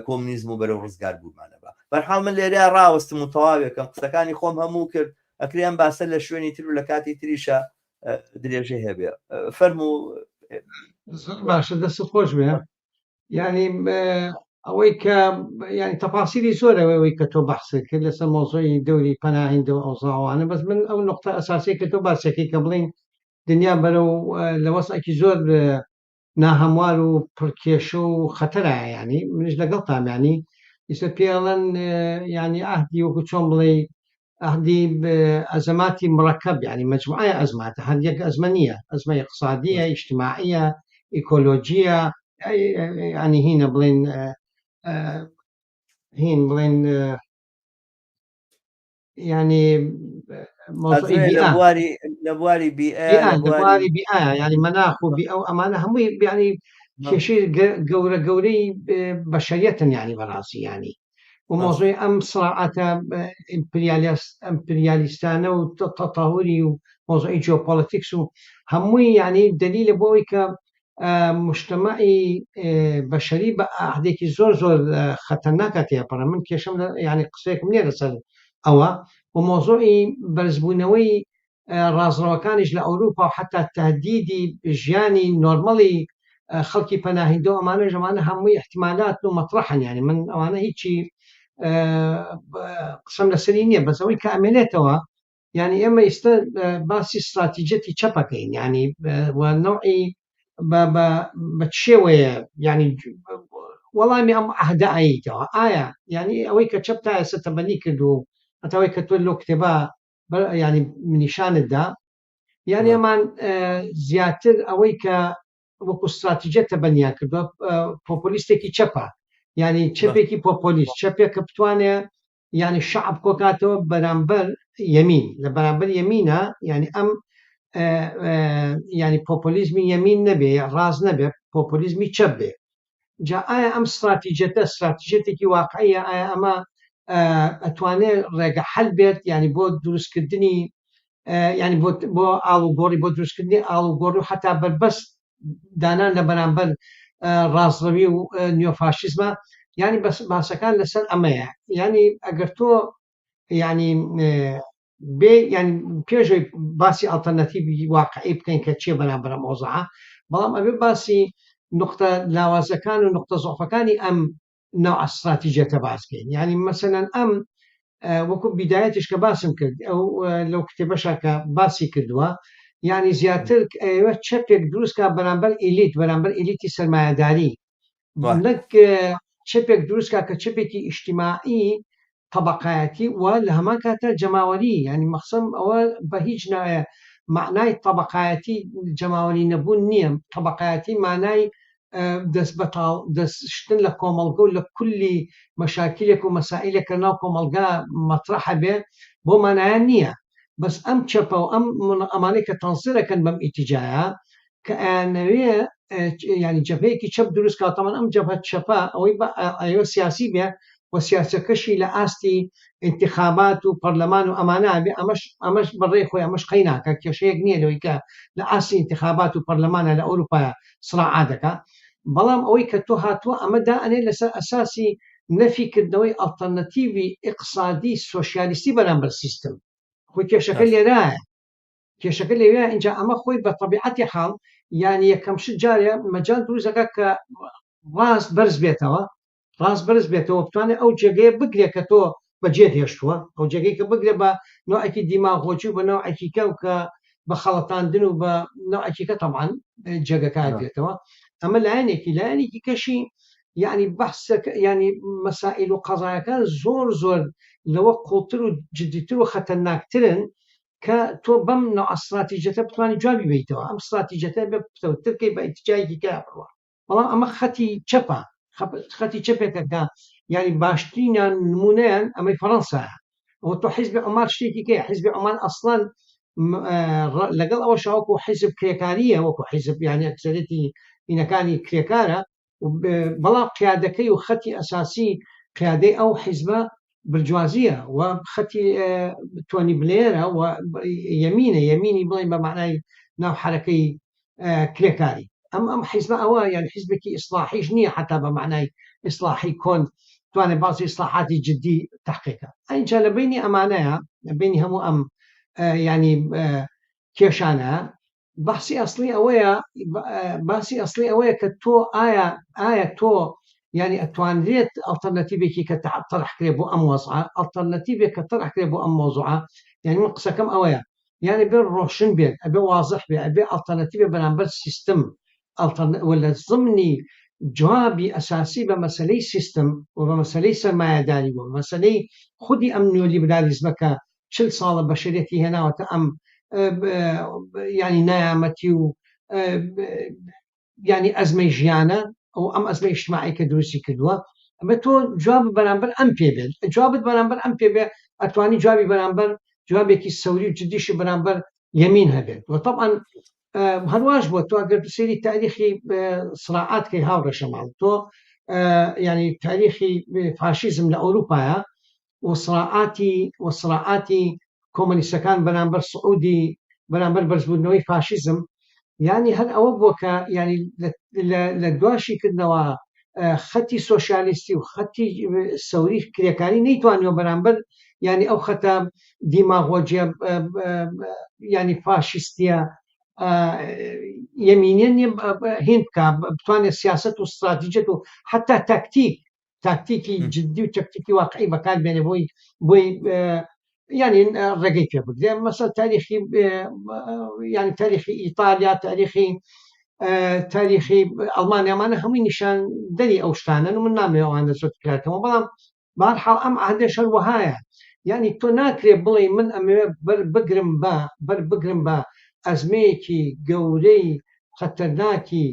کۆمونیزم و بەرەو ڕزگار بوومانە بە بەرحاڵ من لێرە ڕاوەستم و تەواوێکم قسەکانی خۆم هەموو کرد ئەکریان باسە لە شوێنی تر و لە کاتی تریشە درێژەی هەبێ فەرموو
باشە دەست خۆش بێ ینی ئەوەی کە ینی تەپاسیلی زۆر ئەوەی کە تۆ بەحسە کرد لەسەر مۆزۆی دەوری پەناهێندا و ئەوزاوانە بەس من ئەو نقطە ئەساسی کە تۆ باسەکەی کە بڵین دنیا بەرەو لە وەسعێکی زۆر ناهەموار و پڕکێشە و خەتەرە ینی منش لەگەڵ تامیانی ئیسە پێڵەن ینی ئاهدی وەکو چۆن بڵێ ئەهدی ئەزەماتی مڕەکەب ینی مەجموعە ئەزماتە هەر یەک ئەزمە نییە ئەزمە اقتصادیە ئیجتیماعیە ئیکۆلۆجیە ینی هینە بڵێن هین بڵێن ینی مۆزوعی بیئە
لە بواری
لە بیئە ینی مەناخ و بیئە و ئەمانە هەمووی ینی کێشەی گەورەی بەشەریەتن ینی بەڕاستی ینی و مۆزوعی ئەم سڵاعاتە ئەمپریالیستانە و تەتاوری و مۆزوعی جیۆپۆلیتیکس و هەمووی ینی دلیلە بۆەوەی کە مجتمعی بەشەری بە ئاهدێکی زۆر خەتەرناکە تێپەڕە. من کێشەم ینی قسەیەکم لێ لەسەر ئەوە و مۆزوعی بەرزبوونەوەی ڕازڕەوەکانیش لە ئەوروپا و حتا تهدیدی ژیانی نۆرمەڵی خەڵکی پەناهیندە و ئەمانە هەمووی احتیمالات و مەطرحن ینی من ئەوانە هیچی قسەم لەسەری نییە بەسەوەی کە ئەمێنێتەوە ینی ئێمە ئێستا باسی استراتیجەتی چەپەکەین ینی نوعی بە شێوەیە ینی وەڵامی ئەم ئەهداییتەوە ئایا ینی ئەوەی کە چەپ تا ئێستا تەبەنی کرد و هەتاوەی کە تۆ لەو کتێبە ینی نیشانتدا یانی ئەمان زیاتر ئەوەی کە وەکو استراتیجە تەبەنیان کردووە پۆپۆلیستێکی چەپە ینی چەپێکی پۆپۆلیست چەپێک کە بتوانێ ینی شعب کۆکاتەوە بەرامبەر یەمین لە بەرامبەر یەمینە ینی ئەم ینی پۆپۆلیزمی یەمین نەبێ ڕاز نەبێ پۆپۆلیزمی چەپ بێ جا ئایا ئەم استراتیجەتێکی واقعیە ئایا ئەمە ئەتوانێت ڕێگە حەل بێت ینی بۆ دروستکردنی ینی بۆ ئاڵوگۆڕی بۆ دروستکردنی ئاڵوگۆڕی و حتا بربەست دانان لە بەرامبەر ڕازڕەوی و نیۆفاشیزمە ینی باسەکان لەسەر ئەمەیە ینی ئەگەر تۆ ینی بێ ینی پێشەوەی باسی ئالتەرنەتیڤی واقعی بکەین کە چیە بەرامبەر مۆزوعە بەڵام ئەبێ باسی نقطە لاوازەکان و نقطە زۆفەکانی ئەم نوع استراتیجەتە باسکەین ینی مەسەلەن ئەم وەکو بیدایەتش کە باسم کرد ئەو لەو کتێبەشە کە باسی کردووە ینی زیاتر ئێوە چەپێک دروستکە بەرامبەر ئیلیت بەرامبەر ئیلیتی سەرمایەداری نەک چەپێک دروستکە کە چەپێکی ئیجتیماعی طبقایەتی و لە هەمان کاتە جەماوەری ینی مەخسەم ئەوە بە هیچ معنای طبقایەتی جەماوەری نەبوون نییە طبقایەتی مانای دەستشتن لە کۆمەڵگە و لە کولی مەشاکلێک و مەسائلێکە ناو کۆمەلگا مەطرحە بێ بۆ مانایان نییە بەس ئەم چەپە و ئەم ئەمانەی کە تەنسیرەکەن بەم ئیتیجایە کە ئەیانەوێ ینی جەبهەیەکی چەپ دروست کاتەمان ئەم جەبهە چەپە ئەوەی ئەوە سیاسی بێ و سیاسەکەشی لە ئاستی انتخابات و پەرلەمان و ئەمانە بێ ئەمەش بەڕێ خۆی ئەمەش قەیناکە کێشەیەک نییە لەوەی کە لە ئاستی انتخابات و پەرلەمانە لە ئەوروپا سڕاعا دەکا بەڵام ئەوەی کە تۆ هاتووە ئەمەدا ئەنێ لەسەر ئەساسی نەفیکردنەوەی ئەڵتەرنەتیڤی ئیقتصادی سۆشیالیستی بەرامبەر سیستم خۆی کێشەکە لێرایە کێشەکە لەوێ اینجا ئەمە خۆی بە طبیعەتی حاڵ یعنی یەکەم شت جارێ مەجال دروستەکە کە ڕاست بەرز بێتەوە بتوانێت ئەو جێگەیە بگرێت کە تۆ بەجێت هێشتووە ئەو جێگەی کە بگرێ بە نوعێکی دیماغۆچی و بە نوعێکی کە و کە بە خەڵەتاندن و بە نوعێکیکە تەبعاً جێگەکە بێتەوە ئەمە لایەنێکی کەشی یعنی بەحث ینی مەسائل و قەزایەکان زۆر لەوە قوڵتر و جدیتر و خەتەرناکترن کە تۆ بەم نوع استراتیجەتە بتوانانی جوابی بیتەوە ئەم استراتیجەتە بێ ترکەی بە ئیتیجایەکی کە بڕوە بەڵام ئەمە خەتی چەپێکەکە ینی باشترینیان نمونەیان ئەمەی فەڕەنسایە ئەوە تۆ حیزبی عومان شتێکی کەیە حیزبی عومان ئەسڵەن لەگەڵ ئەوە شاوەکو حیزب کرێکاریە وەکو حیزب یانی ئەکسەرەتی ئینەکانی کرێکارە بەڵام قیادەکەی و خەتی ئەساسی قیادەی ئەو حیزبە برجوازیە و خەتی تۆنی بلێرە و یەمینی بڵین بە معنای ناو حرەکەی کرێکاری ئەم حیزبە ئەوە یان حیزبێکی ئیسلاحیش نییە حتا بە معنای ئیسلاحی کۆن توانێت باسی ئیسلاحاتی جدی تحقیقە ئەینجا لە بینی ئەمانەیە لە بینی هەموو ئەم ینی کێشانە باسی ئەسڵی ئەوەیە کە تۆ ئایا تۆ ینی ئەتوانرێت ئەڵتەرنەتیڤێکی کە تەڕحکرێ بۆ ئەم وەزعە ئەڵتەرنەتیڤێک کە تەڕحکرێ بۆ ئەم مۆزوعە یعنی من قسەکەم ئەوەیە یعنی بێ ڕۆشن بێت ئەبێ وازح بێ ئەبێ ئەڵتەرنەتیڤێ بەرامبەر سیستم لە ضمنی جوابی ئەساسی بە مەسلەی سیستم و بە مەسلەی سەرمایەداری بوو مەسلەی خودی ئەم نیۆلیبرالیزمەکە 40 ساڵە بەشەریەتی هێناوەتە ئەم ینی نایامەتی و ینی ئەزمەی ژیانە و ئەم ئەزمەی اجتماعی کە دروستی کردووە ئەمە تۆ جواب بەرامبەر ئەم پێ بێت جوابت بەرامبەر ئەم پێ بێ ئەتوانی جوابی بەرامبەر جوابێکی سەوری و جدیشی بەرامبەر یەمین هەبێت و طبعا هەرواش بووە تۆ ئەگەر سەیری تاریخی سراعات کەی هاوڕێشە ماڵ تۆ ینی تاریخی فاشیزم لە ئەوروپایە وسراعاتی کۆمەنیستەکان بەرامبەر سعودی بەرامبەر بەرزبوونەوەی فاشیزم ینی هەر ئەوە بووە کە ینی لە دواشیکردنەوە خەتی سۆشیالیستی و خەتی سەوری کرێکانی نەیتوانیەوە بەرامبەر ینی ئەو خەتە دیماغۆجیە ینی فاشیستیە یەمینیە هین بکە بتوانێت سیاست و استراتیجەت و حتا تاکتیکی جددی و تەکتیکی واقعی بەکاربێنێ بۆی ینی ڕێگەی پێ بگرێ مەسەڵ تاریخی ئیتالیا تاریخی ئەڵمانیامانە هەمووی نیشان دەری ئەو شتانن و من نامێ ئەوانە زۆر تکراتەوە بەڵام بەهەرحاڵ ئەم عادەش هەر وەهایە ینی تۆ ناکرێ بڵێ من ئەمەوێ بگرم بە ئەزمەیەکی گەورەی خەتەرناکی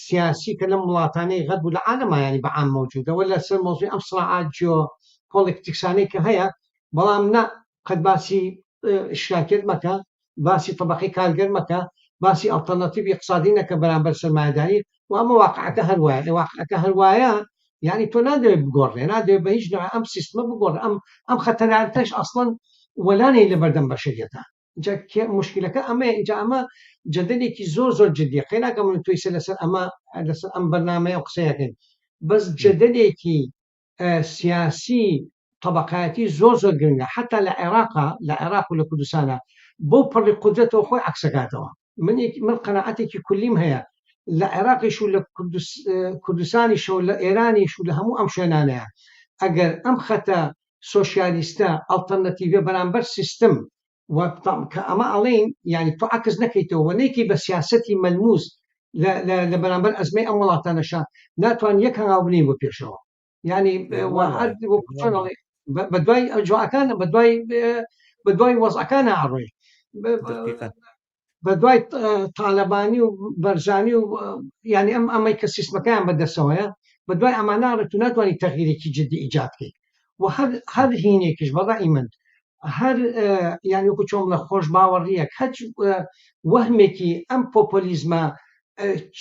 سیاسی کە لەم وڵاتانەی غەرب و لە عالەمایانی بەعام مەوجودەوە لەسەر مۆزوعی ئەم سراعات جیۆپۆلیتیکسانەی کە هەیە بەڵام نا قەت باسی شراکت مەکە باسی طبقەی کارگەر مەکە باسی ئەڵتەرناتیڤی اقتصادی نەکە بەرامبەر سەرمایەداری و ئەمە واقعەکە هەروایە یعنی تۆ نادەوێت بگۆڕێ نادەوێت بە هیچ نوع ئەم سیستمە بگۆڕێ ئەم خەتەرانەش ئەسڵەن وەلانەی لە بەردەم بەشەریەتە مشکلەکە ئەمە اینجا ئەمە جەدەلێکی زۆر جددیە قەی ناکەم من توی لەسەر ئەم بەرنامەیە قسەیەکەین بەس جەدەلێکی سیاسی طبقاتی زۆر گرنگە حتا لە عێراق و لە کوردستانە بۆ پڕی قودرەتەوە خۆی عکسەکاتەوە من قەناعەتێکی کولیم هەیە لە عێراقیش و لە کوردستانیش و لە ئێرانیش و لە هەموو ئەم شوێنانەیە ئەگەر ئەم خەتە سۆشیالیستە ئەڵتەرنەتیڤە بەرامبەر سیستم کە ئەمە ئەڵێن ینی تۆ عکس نەکەیتەوە نەیکی بە سیاسەتی مەلموس لە بەرامبەر ئەزمەی ئەم وڵاتانەشان ناتوان یەک هەنگاو بنین بۆ پێشەوە ینی بە دوای ئەجواکانە بە دوای وەزعەکانە ئاڕۆی بە دوای تاالبانی و بەرزانی و ینی ئەمەی کە سیستمەکەیان بەدەسەوەیە بە دوای ئەماناڕێت و ناتوانانی تەغییرێکی جددی ئیجادکەیت و هەر هینێکیش بەڕای من هەر یانی وەکو چۆن لە خۆش باوەڕیەک هەچ وەهمێکی ئەم پۆپۆلیزمە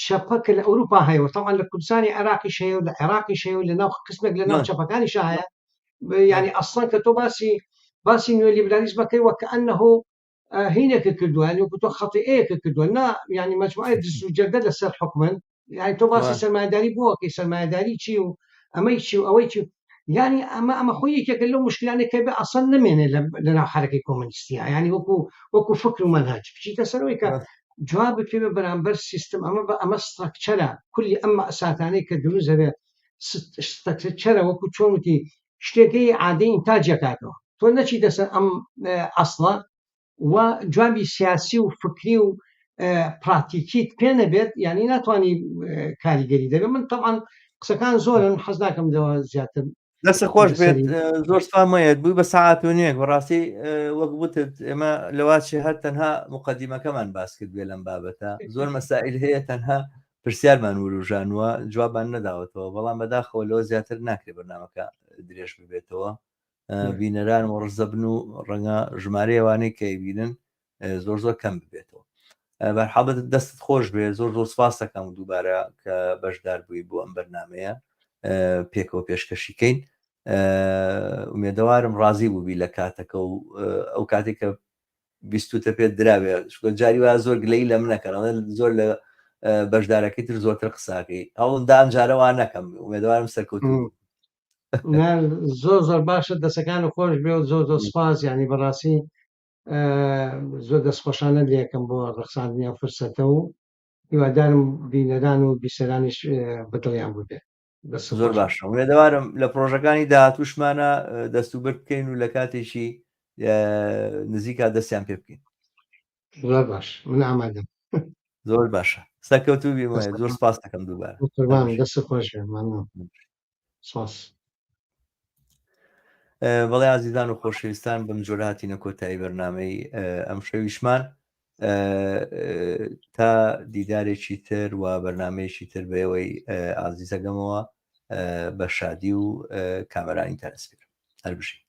چەپەکە لە ئەوروپا هەیەوە تەمان لە کوردستانی عێراقیش هەیە و لە عێراقیش هەیە و لە ناو قسمێک لە ناو چەپەکانیش هەیە ینی ئەسڵەن کە تۆ باسی نوێلیبرالیزمەکەی وەکە ئەنەهۆ هینێکە کردووە وەکو تۆ خەتیئەیەکە کردووە نا ینی مەجموعەی دست و جەردە لەسەر حکومن یانی تۆ باسی سەرمایەداری بووەکەی سەرمایەداری چی و ئەمەی چی و ئەوەی چی ینی ئەمە خۆی یەکێکە لەو مشکلانێکە بێ ئەسڵ نەمێنێ لە ناو حرەکەی کۆمۆنیستیە ینی وەکو فکر و مەنهەج بچیتە سەرەوەی کە جواب پێ بەرامبەر سیستم ئەمە ستراکچەرە کولی ئەمە ئەساتانەی کە دروست هەبێ ستراکچەرە وەکو چۆنوتی شتێکی عادەی ئینتاجەکاتەوە تۆ نەچی دەسەر ئەم ئەسڵە و جوابی سیاسی و فکری و پراتیکیت پێ نەبێت ینی ناتوانانی کاریگەری دەبێت من طبعا قسەکان زۆرن حەز ناکەم لەوە زیاتر
دەستە خۆش بێت زۆر سپامەیەت بووی بە ساعات و نیەک بەڕاستی وەک وتت ئێمە لەواتشی هەر تەنها مقدیمەکەمان باس کرد بێ لەم بابەتە زۆر مەسائل هەیە تەنها پرسیارمان وروژانوە جوابان نەداوەتەوە بەڵام بەداخەوە لەوە زیاتر ناکرێت بەرنامەکە درێژ ببێتەوە بینەران و ڕزەبن و ڕەنگە ژمارەیەوانەی کەیبینن زۆر کەم ببێتەوە بەرحەڵەت دەستت خۆش بێ زۆر سوپاس دەکەم دووبارە کە بەشدار بووی بۆ ئەم بەرنامەیە پێکەوە پێشکەشیکەین ئومێدەوارم ڕازی بووبی لە کاتەکە و ئەو کاتێک کە بیستوتە پێت دراوێ جاری وایە زۆر گلەی لە منەکەن زۆر لە بەشدارەکەی تر زۆرتر قساکەی ئەوەندان جارەوان نەکەم ئومێدەوارم سەرکەوتوو
زۆر باشە دەسەکان و خۆش بێ و زۆر سپاس ینی بەڕاستی زۆر دەستخۆشانە لێکم بۆ ڕخساندنی ئەو فرسەتە و هیوادارم بینەران و بیسەرانیش بەدڵیان بوو
زۆر باشە وێدەوارم لە پرۆژەکانی داهاتوشمانە دەستوبەر بکەین و لە کاتێکی نزیکا دەستیان پێ بکەین
زۆر باش من ئامادەم
زۆر باشە سەرکەوتوو بیمە زۆر سپاس دەکەم دووبارە
دەست خۆش سپاس
بەڵێ عزیزان و خۆشەویستان بەم جۆرهاتینە کۆتایی بەرنامەی ئەم شەویشمان تا دیدارێکی تر و بەرنمەیەکی تر بەوەی عزیزەگەمەوە بە شادی و کامەرانی تەنسپیر هەر بژین